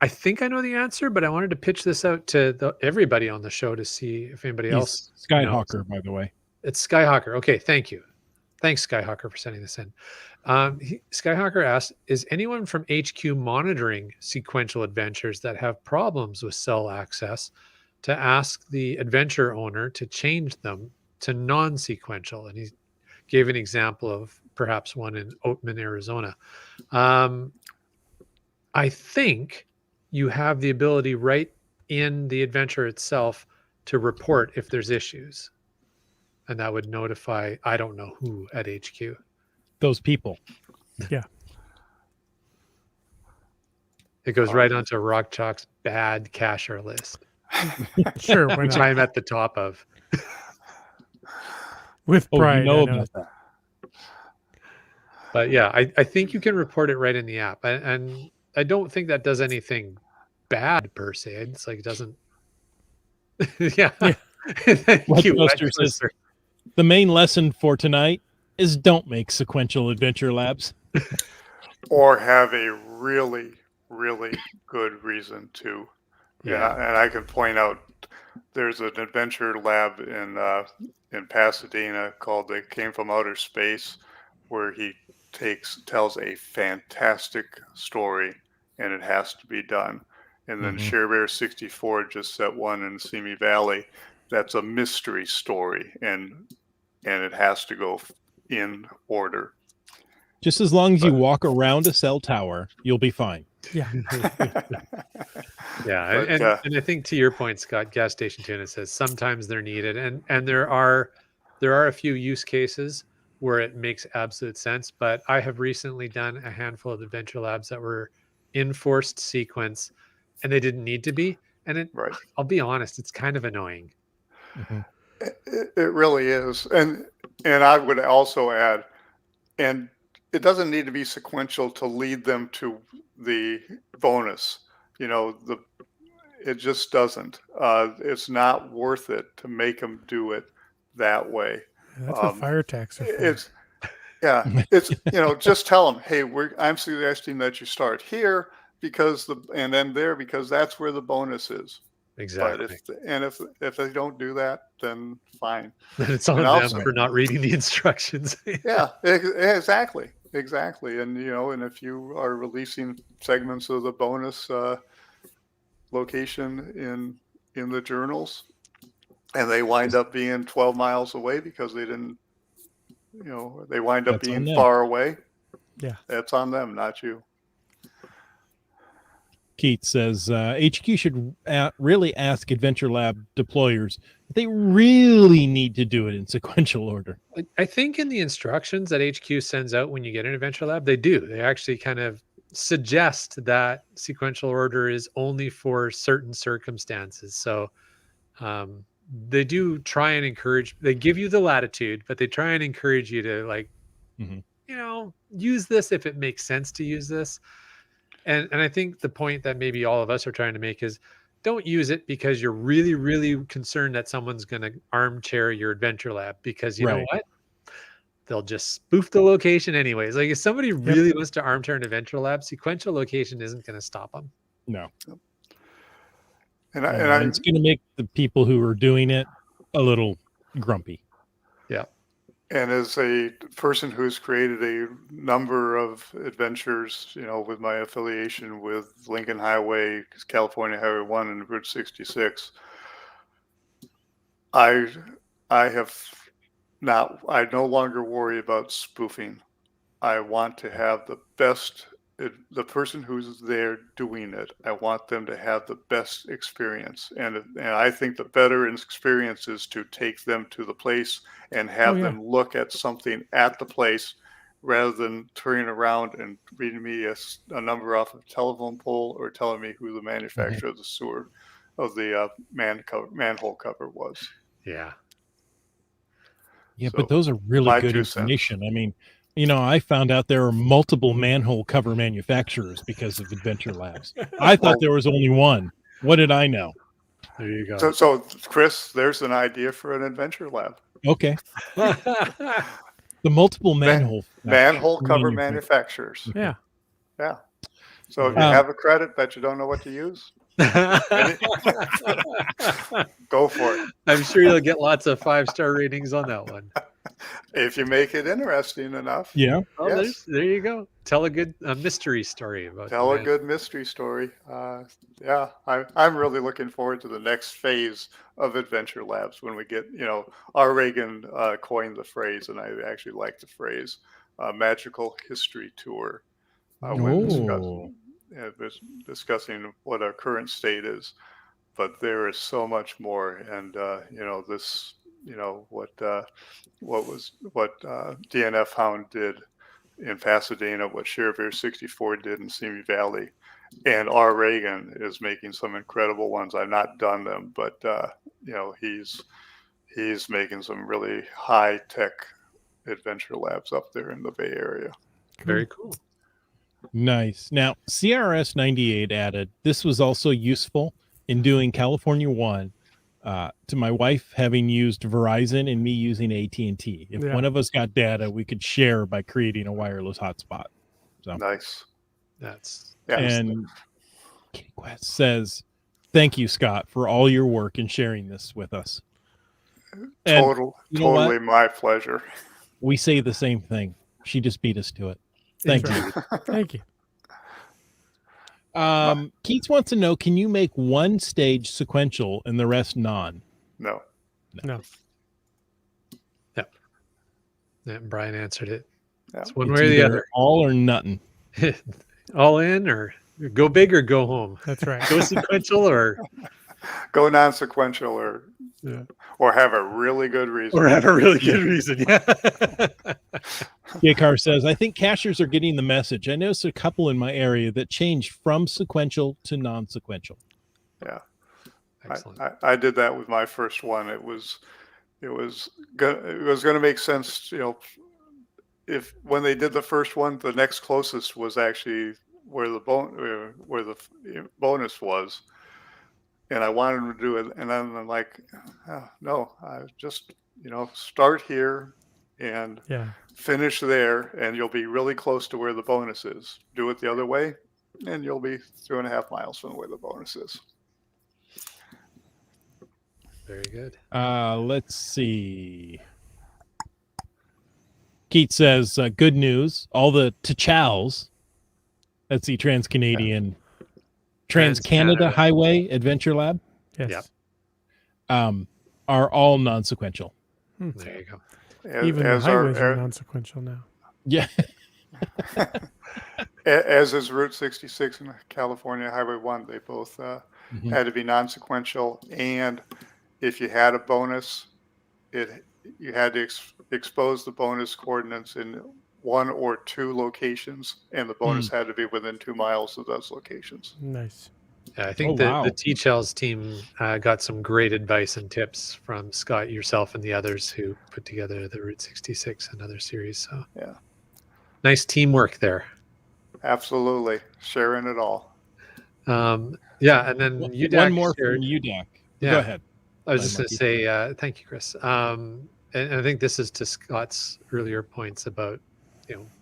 think I know the answer, but I wanted to pitch this out to everybody on the show to see if anybody else Skyhawker, knows. by the way. It's Skyhawker. Okay, thank you. Thanks, Skyhawker, for sending this in. Skyhawker asked, is anyone from HQ monitoring sequential adventures that have problems with cell access to ask the adventure owner to change them to non-sequential? And he gave an example of perhaps one in Oatman, Arizona. I think you have the ability right in the adventure itself to report if there's issues. And that would notify, I don't know who at HQ. Those people. Yeah. It goes right onto Rock Chalk's bad cacher list. Sure. Why Which not? I'm at the top of. With pride. You know I know. about that. But yeah, I think you can report it right in the app. And I don't think that does anything bad per se. It's like it doesn't. Yeah. Thank you. Westbuster says, the main lesson for tonight is don't make sequential adventure labs. Or have a really, really good reason to. Yeah. And I can point out there's an adventure lab in Pasadena called They Came from Outer Space, where he tells a fantastic story, and it has to be done. And then Share Bear 64 just set one in Simi Valley. That's a mystery story, and it has to go in order. Just as long as you walk around a cell tower, you'll be fine. Yeah. Yeah. And I think to your point, Scott, gas station tuna says sometimes they're needed. And there are a few use cases where it makes absolute sense. But I have recently done a handful of adventure labs that were enforced sequence, and they didn't need to be. And Right. I'll be honest, it's kind of annoying. Mhm. It really is. And I would also add, and it doesn't need to be sequential to lead them to the bonus. It just doesn't. It's not worth it to make them do it that way. That's what fire attacks are for. It's it's just tell them, hey, I'm suggesting that you start here and then there because that's where the bonus is. Exactly. But if they don't do that, then fine. Then it's on them for not reading the instructions. Yeah, exactly. And and if you are releasing segments of the bonus location in the journals, and they wind up being 12 miles away because they didn't, they wind up being far away. Yeah, that's on them, not you. Keith says HQ should really ask Adventure Lab deployers if they really need to do it in sequential order. I think in the instructions that HQ sends out when you get an Adventure Lab, they do. They actually kind of suggest that sequential order is only for certain circumstances. So they do try and encourage, they give you the latitude, but they try and encourage you to use this if it makes sense to use this. And I think the point that maybe all of us are trying to make is don't use it because you're really, really concerned that someone's going to armchair your Adventure Lab, because you know what? They'll just spoof the location anyways. Like if somebody really wants to armchair an Adventure Lab, sequential location isn't going to stop them. No. And it's going to make the people who are doing it a little grumpy. Yeah. And as a person who's created a number of adventures, with my affiliation with Lincoln Highway, California Highway 1 and Route 66, I no longer worry about spoofing. I want to have the person who's there doing it, I want them to have the best experience. And I think the better experience is to take them to the place and have them look at something at the place rather than turning around and reading me a number off of a telephone pole or telling me who the manufacturer of the sewer of the manhole cover was. Yeah. Yeah, so, but those are really good information. Cents. I mean, I found out there are multiple manhole cover manufacturers because of Adventure Labs. I thought there was only one. What did I know? There you go. So Chris, there's an idea for an Adventure Lab. Okay. The multiple manhole cover manufacturers. Yeah. Yeah. So if you have a credit that you don't know what to use, go for it. I'm sure you'll get lots of 5-star ratings on that one. If you make it interesting enough. Yeah. Oh, yes. There you go. Tell a good mystery story about. Tell a good mystery story. I'm really looking forward to the next phase of Adventure Labs when we get, R. Reagan coined the phrase, and I actually like the phrase, magical history tour. When discussing what our current state is, but there is so much more. And what DNF Hound did in Pasadena, what Sheriff Air 64 did in Simi Valley, and R. Reagan is making some incredible ones. I've not done them, but he's making some really high tech Adventure Labs up there in the Bay Area. Very cool. Nice. Now, CRS 98 added, this was also useful in doing California 1 to my wife having used Verizon and me using AT&T. If one of us got data, we could share by creating a wireless hotspot. So nice. And Kitty Quest says, thank you, Scott, for all your work in sharing this with us. Totally my pleasure. We say the same thing. She just beat us to it. Thank you. Thank you. Keats wants to know, can you make one stage sequential and the rest non? No. Yep. Yeah, Brian answered it. Yeah. It's one way or the other. All or nothing. All in or go big or go home. That's right. Go sequential or Go non-sequential Yeah. or have a really good reason. Or have a really good reason. Yeah. J-Car says, I think cachers are getting the message. I noticed a couple in my area that changed from sequential to non-sequential. Yeah. Excellent. I did that with my first one. It was going to make sense, if when they did the first one, the next closest was actually where the bonus was, and I wanted them to do it, and then I'm like, oh, no, I just start here and Yeah. finish there, and you'll be really close to where the bonus is. Do it the other way, and you'll be 2.5 miles from where the bonus is. Very good. Let's see. Keith says, good news. All the T'Chows, that's the Trans-Canada Trans-Canada. Highway Adventure Lab, Yes. Yep. are all non-sequential. There you go. Even the As highways are non-sequential now. Yeah. as is Route 66 and California Highway 1, they both had to be non-sequential, and if you had a bonus, you had to expose the bonus coordinates in 1 or 2 locations, and the bonus had to be within 2 miles of those locations. Nice. Yeah, I think the T-Shells team got some great advice and tips from Scott, yourself, and the others who put together the Route 66 and other series. So yeah, nice teamwork there. Absolutely, sharing it all. Yeah, and then one more from UDAC. Yeah. Go ahead. I was just going to say thank you, Chris. And I think this is to Scott's earlier points about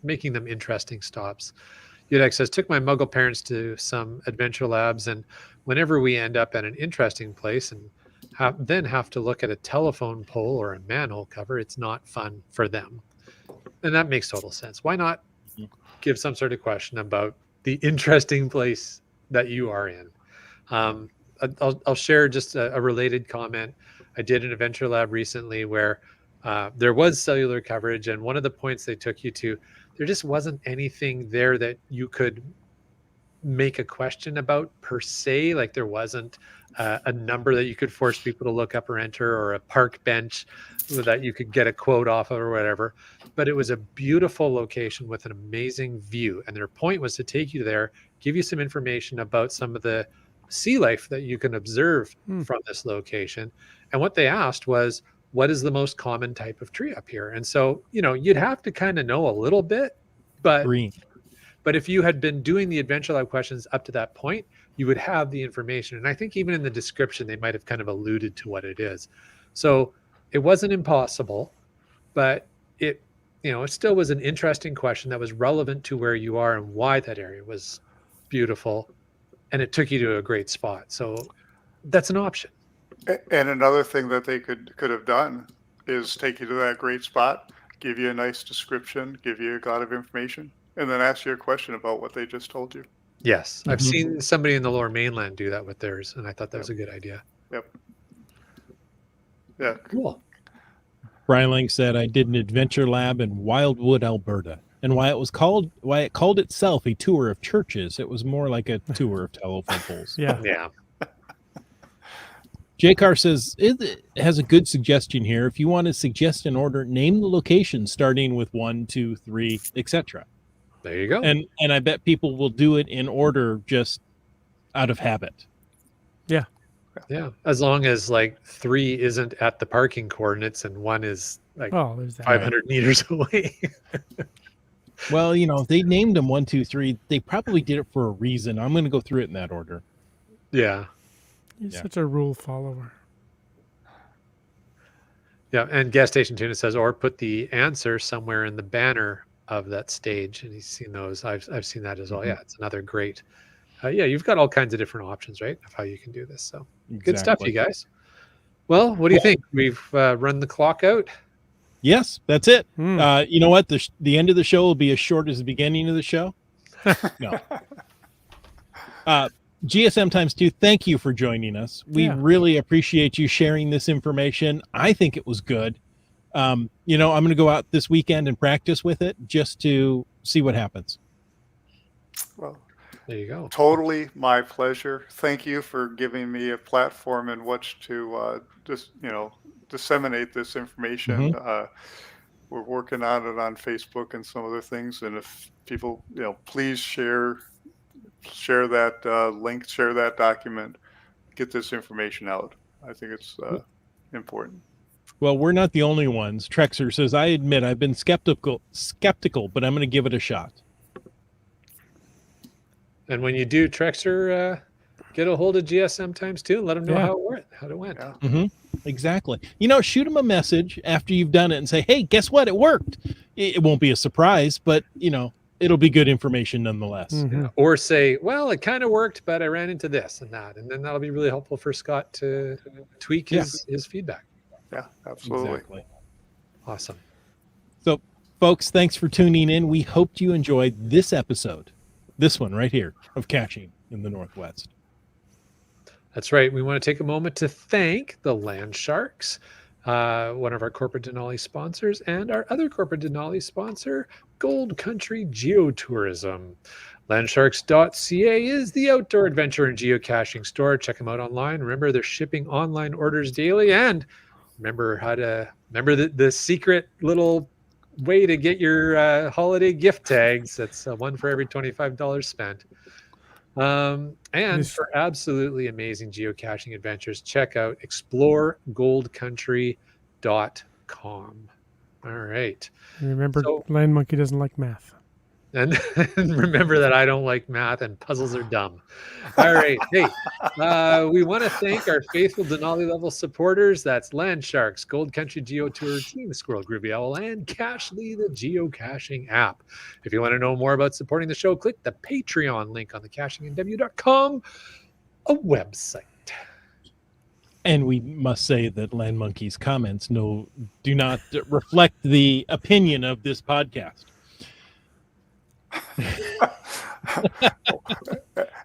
making them interesting stops. UDAC says, took my Muggle parents to some adventure labs, and whenever we end up at an interesting place and have to look at a telephone pole or a manhole cover, it's not fun for them. And that makes total sense. Why not give some sort of question about the interesting place that you are in? I'll share just a related comment. I did an adventure lab recently where there was cellular coverage, and one of the points they took you to, there just wasn't anything there that you could make a question about per se. Like there wasn't a number that you could force people to look up or enter, or a park bench that you could get a quote off of or whatever. But it was a beautiful location with an amazing view. And their point was to take you there, give you some information about some of the sea life that you can observe from this location. And what they asked was, what is the most common type of tree up here? And so, you'd have to kind of know a little bit, but if you had been doing the adventure lab questions up to that point, you would have the information. And I think even in the description, they might have kind of alluded to what it is. So it wasn't impossible, but it still was an interesting question that was relevant to where you are and why that area was beautiful. And it took you to a great spot. So that's an option. And another thing that they could have done is take you to that great spot, give you a nice description, give you a lot of information, and then ask you a question about what they just told you. Yes. I've seen somebody in the Lower Mainland do that with theirs, and I thought that was a good idea. Yep. Yeah. Cool. Brian Lang said, I did an adventure lab in Wildwood, Alberta. And why it called itself a tour of churches, it was more like a tour of telephone poles. Yeah. J-Car says, it has a good suggestion here. If you want to suggest an order, name the location starting with 1, 2, 3, etc. There you go. And I bet people will do it in order just out of habit. Yeah. Yeah. As long as 3 isn't at the parking coordinates and 1 is there's that. 500 meters away. Well, if they named them 1, 2, 3, they probably did it for a reason. I'm going to go through it in that order. Yeah. You're such a rule follower. Yeah. And Gas Station Tuna says, or put the answer somewhere in the banner of that stage. And he's seen those. I've seen that as well. Yeah. It's another great. You've got all kinds of different options, right, of how you can do this. So good stuff, you guys. Well, what do you think? We've run the clock out. Yes, that's it. You know what? The end of the show will be as short as the beginning of the show. No. GSM times 2, thank you for joining us. We really appreciate you sharing this information. I think it was good. I'm going to go out this weekend and practice with it just to see what happens. Well, There you go. Totally my pleasure. Thank you for giving me a platform in which to just disseminate this information. We're working on it on Facebook and some other things, and if people, please share that link, share that document, get this information out. I think it's important. Well, we're not the only ones. Trexer says, I admit I've been skeptical, but I'm going to give it a shot. And when you do, Trexer, get a hold of GSM times 2 and let them know how it went. Yeah. Exactly. Shoot them a message after you've done it and say, hey, guess what? It worked. It won't be a surprise, but, it'll be good information nonetheless. Mm-hmm. Yeah. Or say, well, it kind of worked, but I ran into this and that. And then that'll be really helpful for Scott to tweak his feedback. Yeah, absolutely. Exactly. Awesome. So, folks, thanks for tuning in. We hoped you enjoyed this episode, this one right here, of Caching in the Northwest. That's right. We want to take a moment to thank the Land Sharks, one of our corporate Denali sponsors, and our other corporate Denali sponsor, Gold Country Geotourism. Landsharks.ca is the outdoor adventure and geocaching store. Check them out online. Remember, they're shipping online orders daily. And remember the secret little way to get your holiday gift tags. That's one for every $25 spent. And for absolutely amazing geocaching adventures, check out exploregoldcountry.com. All right. Remember, Land Monkey doesn't like math. And remember that I don't like math and puzzles are dumb. All right. Hey, we want to thank our faithful Denali level supporters. That's Land Sharks, Gold Country Geo Tour, Team Squirrel, Groovy Owl, and Cashly, the geocaching app. If you want to know more about supporting the show, click the Patreon link on the cachingandw.com a website. And we must say that Land Monkey's comments do not reflect the opinion of this podcast.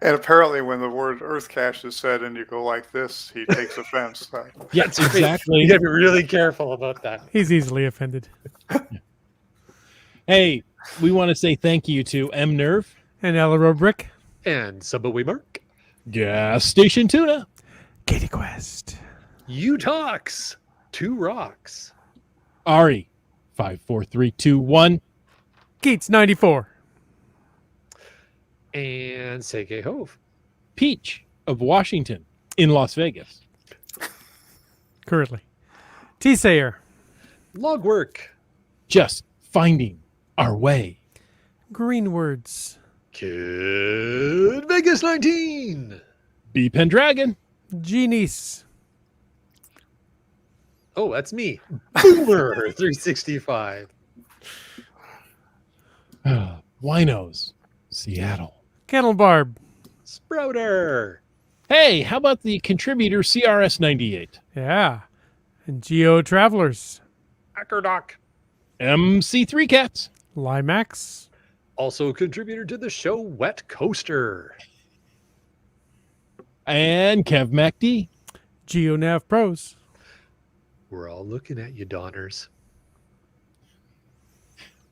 And apparently when the word earth cache is said and you go like this, he takes offense. Yes, exactly. You got to be really careful about that. He's easily offended. Hey, we want to say thank you to M Nerve And Elaro Brick. And Subway Mark. Gas Station Tuna, Katie Quest. U-Talks. 2 Rocks. Ari 54321, Gates 94. And Seike Hove. Peach of Washington in Las Vegas, Currently. T-Sayer. Logwork. just finding our way. Greenwords. Kid Vegas 19. B Pendragon, Genies. Oh, that's me. Boomer 365. Winos, Seattle. Kennelbarb. Sprouter. Hey, how about the contributor CRS98? Yeah. And Geo Travelers. Ackerdock. MC3 Cats, Limax. Also a contributor to the show, Wet Coaster. and Kev MacD. GeoNav Pros. We're all looking at you, Donners.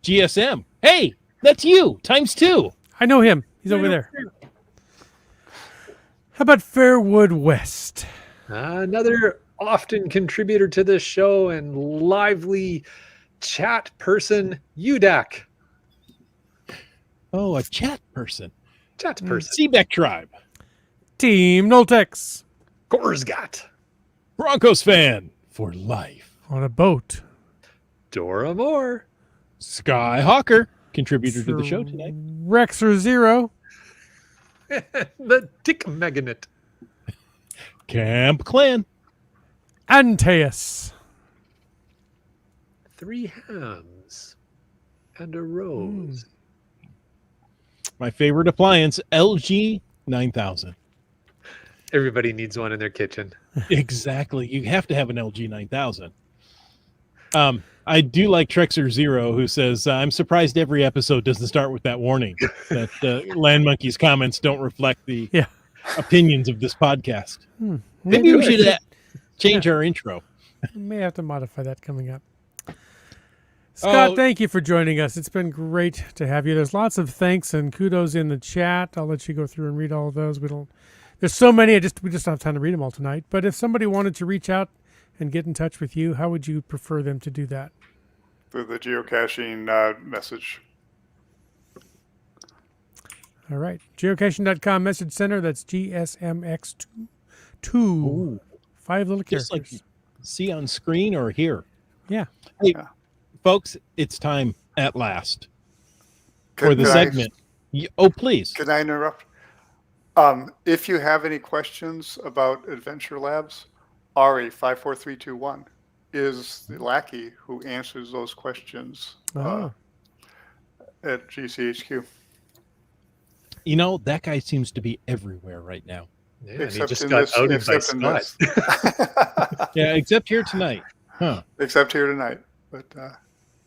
GSM. Hey, that's you, ×2. I know him. He's over there. How about Fairwood West? Another often contributor to this show and lively chat person, UDAC. Oh, a chat person. Chat person. Seebeck Tribe. Team Noltex. Gorsgat. Broncos fan for life. On a boat. Dora Moore. Skyhawker, contributor to the show tonight. Rexer Zero. The Dick Meganet. Camp Clan. Antaeus. 3 hams and a rose. My favorite appliance, LG 9000. Everybody needs one in their kitchen. Exactly. You have to have an LG 9000. I do like Trexer Zero, who says, I'm surprised every episode doesn't start with that warning that Land Monkey's comments don't reflect the opinions of this podcast. Maybe we should change our intro. We may have to modify that coming up. Scott, Oh. thank you for joining us. It's been great to have you. There's lots of thanks and kudos in the chat. I'll let you go through and read all of those. There's so many. We just don't have time to read them all tonight. But if somebody wanted to reach out and get in touch with you, how would you prefer them to do that? Through the geocaching message. All right. Geocaching.com message center. That's GSMX2. Ooh. 5 little Just characters. like see on screen or here. Yeah. Hey, Yeah. folks, it's time at last for Can the segment. Oh, please. Can I interrupt? If you have any questions about Adventure Labs, Ari 54321 is the lackey who answers those questions Oh. at GCHQ. You know, that guy seems to be everywhere right now. Yeah, and he Except just in got this- outed by except in Scott. this. Yeah, except here tonight. Huh. Except here tonight. But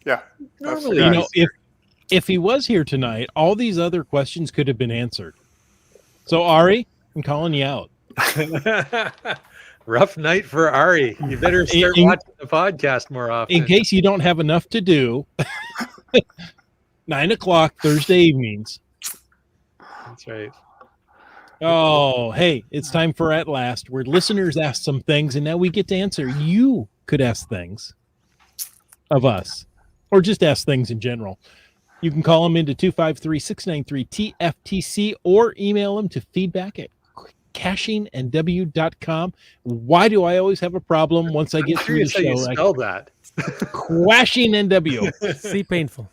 yeah. that's the Normally, guy. You know, if he was here tonight, all these other questions could have been answered. So Ari, I'm calling you out. Rough night for Ari. You better start watching the podcast more often. In case you don't have enough to do, 9:00 Thursday evenings. That's right. Oh, hey, it's time for At Last, where listeners ask some things and now we get to answer. You could ask things of us, or just ask things in general. You can call them into 253-693-TFTC or email them to feedback@cachingandw.com. Why do I always have a problem once I get I'm through the curious how you show? spell that. Quashing NW. See painful.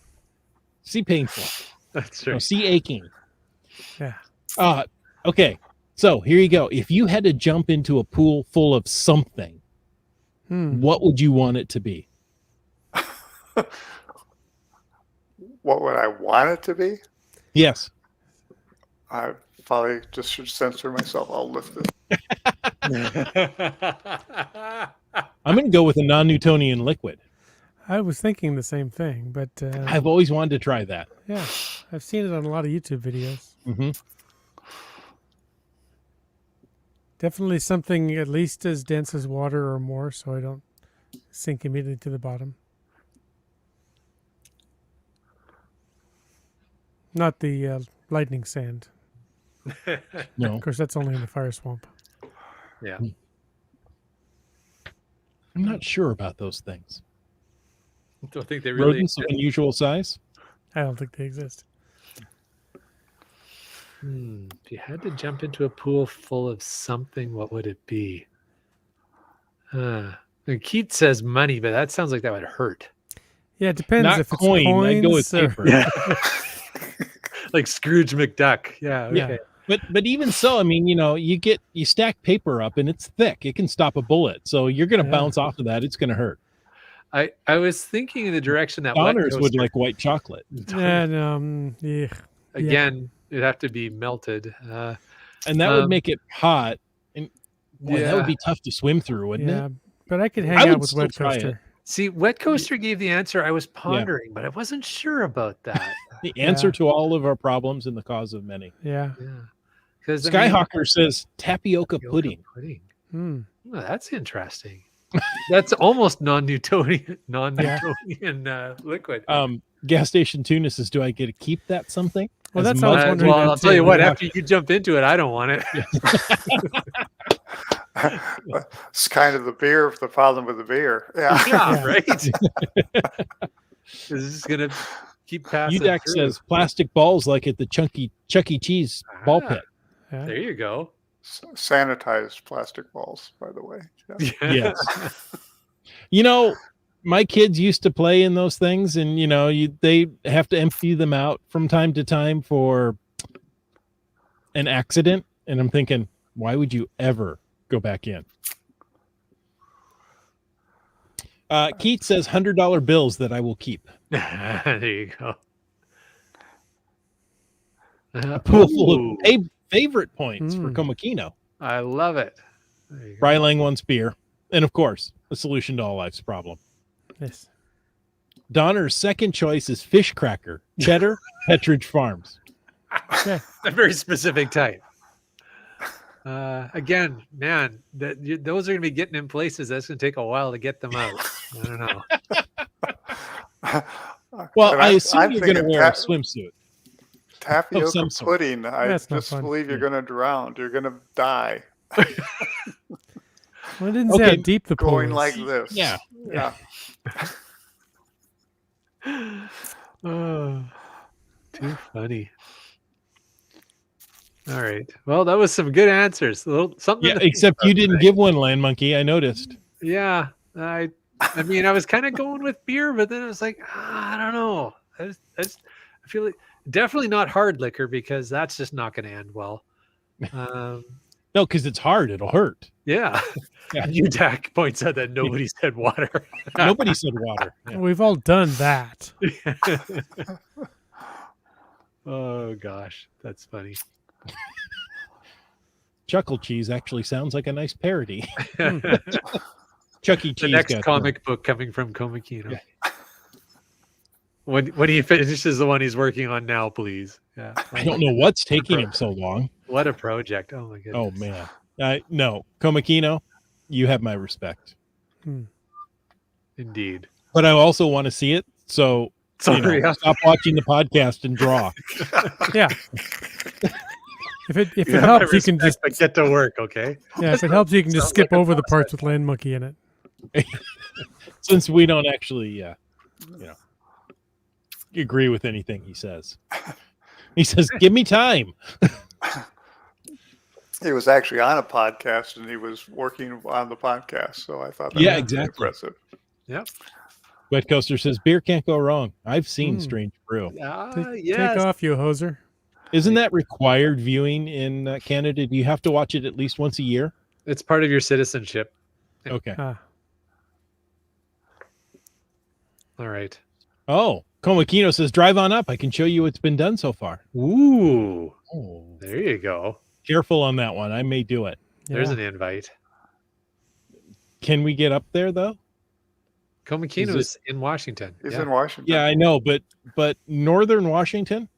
See painful. That's No, right. see aching. Yeah. Okay. So here you go. If you had to jump into a pool full of something, what would you want it to be? What would I want it to be? Yes. I probably just should censor myself. I'll lift it. I'm going to go with a non-Newtonian liquid. I was thinking the same thing, but I've always wanted to try that. yeah, I've seen it on a lot of YouTube videos. Mm-hmm. Definitely something at least as dense as water or more, so I don't sink immediately to the bottom. Not the lightning sand. No, Of course, that's only in the fire swamp. Yeah. I'm not sure about those things. Don't think they really. Rodents of unusual size. I don't think they exist. If you had to jump into a pool full of something, what would it be? And Keith says money, but that sounds like that would hurt. Yeah, it depends Not if it's coin. coins. I'd go with or- paper. Like Scrooge McDuck. Yeah. Yeah. Okay. But even so, I mean, you stack paper up and it's thick. It can stop a bullet. So you're going to Yeah. bounce off of that. It's going to hurt. I was thinking in the direction that Donors wet would coaster- like white chocolate. Yeah, no, yeah. Again, it'd have to be melted. And that would make it hot. And boy, that would Yeah. be tough to swim through, wouldn't Yeah, it? but I could I hang would out with still Wet try it. Coaster. See, wet coaster gave the answer I was pondering, but I wasn't sure about that. The answer Yeah. to all of our problems and the cause of many. Yeah. Yeah. Because Skyhawker says tapioca pudding. Pudding. Hmm. Oh, that's interesting. That's almost non-Newtonian liquid. Gas Station Tuna says, do I get to keep that something? Well, As that's what I was much- wondering. Well, that I'll tell you too. what. Yeah. After you jump into it, I don't want it. It's kind of the problem with the beer. Yeah. Yeah, right. This is gonna keep passing. UDAC through. says plastic balls like at the Chuck E. Cheese ball Ah. pit. Yeah. There you go. Sanitized plastic balls, by the way. Yeah. Yes. My kids used to play in those things, and they have to empty them out from time to time for an accident. And I'm thinking, why would you ever go back in? Keith says $100 bills that I will keep. There you go. A pool full Ooh, of favorite points for Mm. Komakino. I love it. There you go. Bry Lang wants beer. And of course, a solution to all life's problem. Yes. Donner's second choice is fish cracker, cheddar, Petridge Farms. Okay. A very specific type. Again, man, those are going to be getting in places. That's going to take a while to get them out. I don't know. Well, And I I'm assume you're going to thinking wear a swimsuit. tapioca some sort. pudding. I That's not just fun. believe you're Yeah. going to drown. You're going to die Well, I didn't say Okay, how deep the pool going is. like this. Yeah. Yeah. Oh, too funny. All right. Well, that was some good answers. A little something. Yeah, to think except about you didn't today. give one, Land Monkey. I noticed. Yeah. I mean, I was kind of going with beer, but then I was like, I don't know. I feel like definitely not hard liquor because that's just not going to end well. Um, No, because it's hard. It'll hurt. yeah. Yeah. And UTAC points out that nobody said water. Nobody said water. Yeah. We've all done that. Oh gosh, that's funny. Chuckle Cheese actually sounds like a nice parody. The Chuck E. Cheese. next got comic book coming from Komakino. Yeah. When he finishes the one he's working on now, please. Yeah. I don't know what's taking him so long. What a project. Oh my goodness. Oh man. No, Komakino, you have my respect. Indeed. But I also want to see it. So Sorry. stop watching the podcast and draw. Yeah. If it You have helps, my you can respect, just but get to work, okay? if it helps, you can just Sounds skip like a over the process. parts with Land Monkey in it. Since we don't actually agree with anything he says. He says, "Give me time." He was actually on a podcast and he was working on the podcast. So I thought that Yeah, was exactly. impressive. Wet Coaster says, "Beer can't go wrong." I've seen Mm. Strange Brew. Take Yes. off, you hoser. Isn't that required viewing in Canada? Do you have to watch it at least once a year? It's part of your citizenship. Okay. All right. Oh, Komakino says, "Drive on up. I can show you what's been done so far." Ooh. Oh, There you go. careful on that one. I may do it. There's Yeah. an invite. Can we get up there though? Komakino is in Washington. He's Yeah. in Washington. Yeah, I know, but northern Washington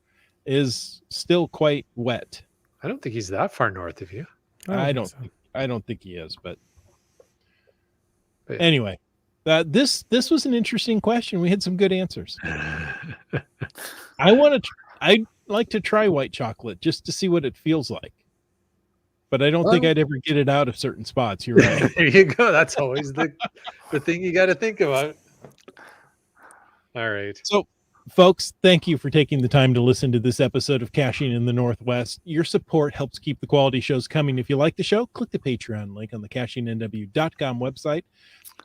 is still quite wet. I don't think he's that far north of you. I think don't so. I don't think he is, but But- anyway, this was an interesting question. We had some good answers. I'd like to try white chocolate just to see what it feels like. But I don't think Well- I'd ever get it out of certain spots. You're right. There you go. That's always the thing you got to think about. All right. So, folks, thank you for taking the time to listen to this episode of Caching in the Northwest. Your support helps keep the quality shows coming. If you like the show, click the Patreon link on the CachingNW.com website.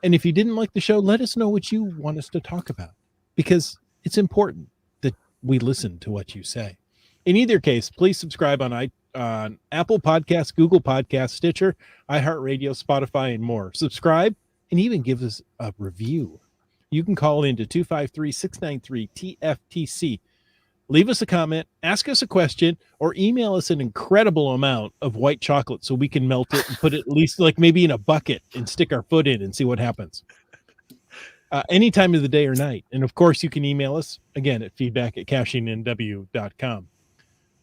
And if you didn't like the show, let us know what you want us to talk about, because it's important that we listen to what you say. In either case, please subscribe on Apple Podcasts, Google Podcasts, Stitcher, iHeartRadio, Spotify, and more. Subscribe and even give us a review. You can call into 253-693-TFTC. Leave us a comment, ask us a question, or email us an incredible amount of white chocolate so we can melt it and put it at least like maybe in a bucket and stick our foot in and see what happens. Any time of the day or night. And of course, you can email us again at feedback@cashingnw.com.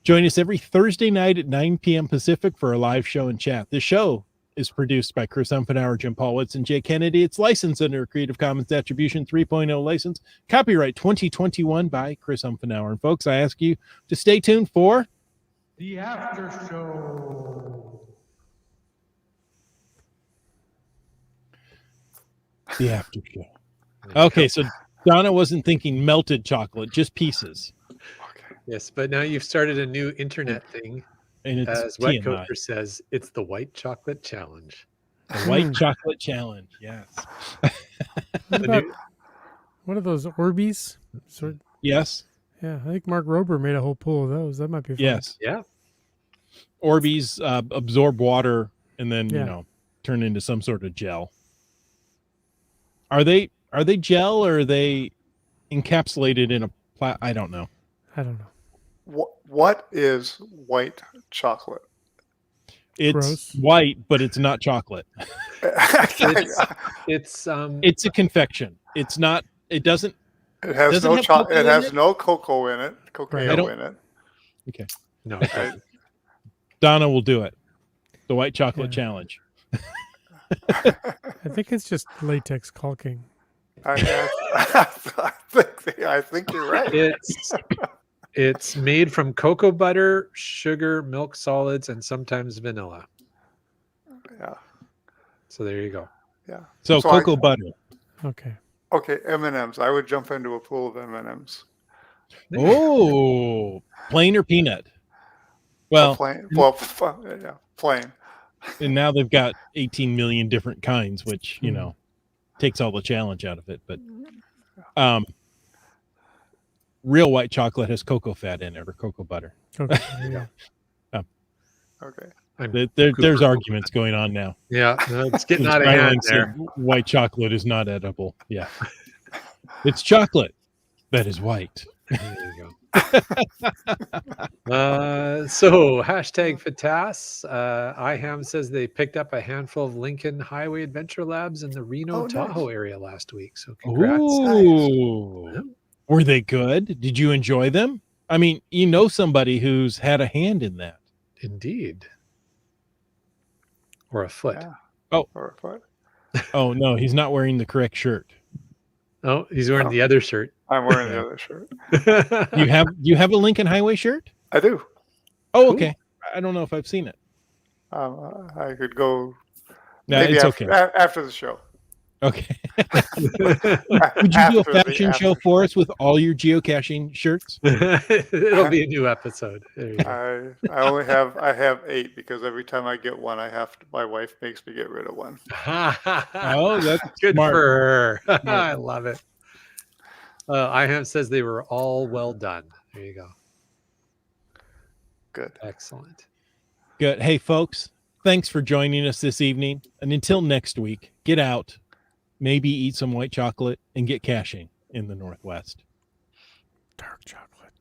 Join us every Thursday night at 9 p.m. Pacific for a live show and chat. The show is produced by Chris Umfenauer, Jim Paulwitz, and Jay Kennedy. It's licensed under a Creative Commons Attribution 3.0 license. Copyright 2021 by Chris Umfenauer. And folks, I ask you to stay tuned for The after show. the after show. Okay, so Donna wasn't thinking melted chocolate, just pieces. Okay. Yes, but now you've started a new internet thing. And it's As Wet TMI, Coaster says, it's the White Chocolate Challenge. the white chocolate challenge. Yes. What The about new- what are those Orbeez? Yes. Yeah, I think Mark Rober made a whole pool of those. That might be fun. Yes. Yeah. Orbeez absorb water and then Yeah. turn into some sort of gel. Are they gel or are they encapsulated in a I don't know. I don't know. What is white chocolate? It's Gross. white, but it's not chocolate. It's It's a confection. It's not. It doesn't. It has Does it no have cocoa it in has it? no cocoa in it. I Cocoa don't- in it. no. Donna will do it. The white chocolate Yeah. challenge. I think it's just latex caulking. I I think you're right. It's made from cocoa butter, sugar, milk solids, and sometimes vanilla. Yeah. So there you go. Yeah. So So cocoa butter. Okay. Okay, M&Ms. I would jump into a pool of M&Ms. Oh, plain or peanut? Well, Plain. Yeah, plain. and now they've got 18 million different kinds, which, you know, takes all the challenge out of it. But real white chocolate has cocoa fat in it or cocoa butter. Okay. Yeah. Okay. There's arguments going on now. Yeah, it's getting Since out of hand Ryland there. said white chocolate is not edible. Yeah. It's chocolate that is white. There you go. So hashtag FATAS. IHAM says they picked up a handful of Lincoln Highway Adventure Labs in the Reno Oh, nice. Tahoe area last week. So congrats. Ooh. Yeah. Were they good? Did you enjoy them? I mean, you know somebody who's had a hand in that. Indeed. Or a foot. Yeah. Oh. Or a foot. Oh no, he's not wearing the correct shirt. Oh, he's wearing the other shirt. I'm wearing the other shirt. You have a Lincoln Highway shirt? I do. Oh, okay. I don't know if I've seen it. I could go. No, maybe it's after, okay. After the show. Okay. Would you do a fashion show for us with all your geocaching shirts? It'll be a new episode. There you go. I have 8 because every time I get one, my wife makes me get rid of one. Oh, that's good smart. for her. I love it. IHAM says they were all well done. There you go. Good. Excellent. Good. Hey, folks, thanks for joining us this evening. And until next week, get out, maybe eat some white chocolate, and get caching in the Northwest. Dark chocolate.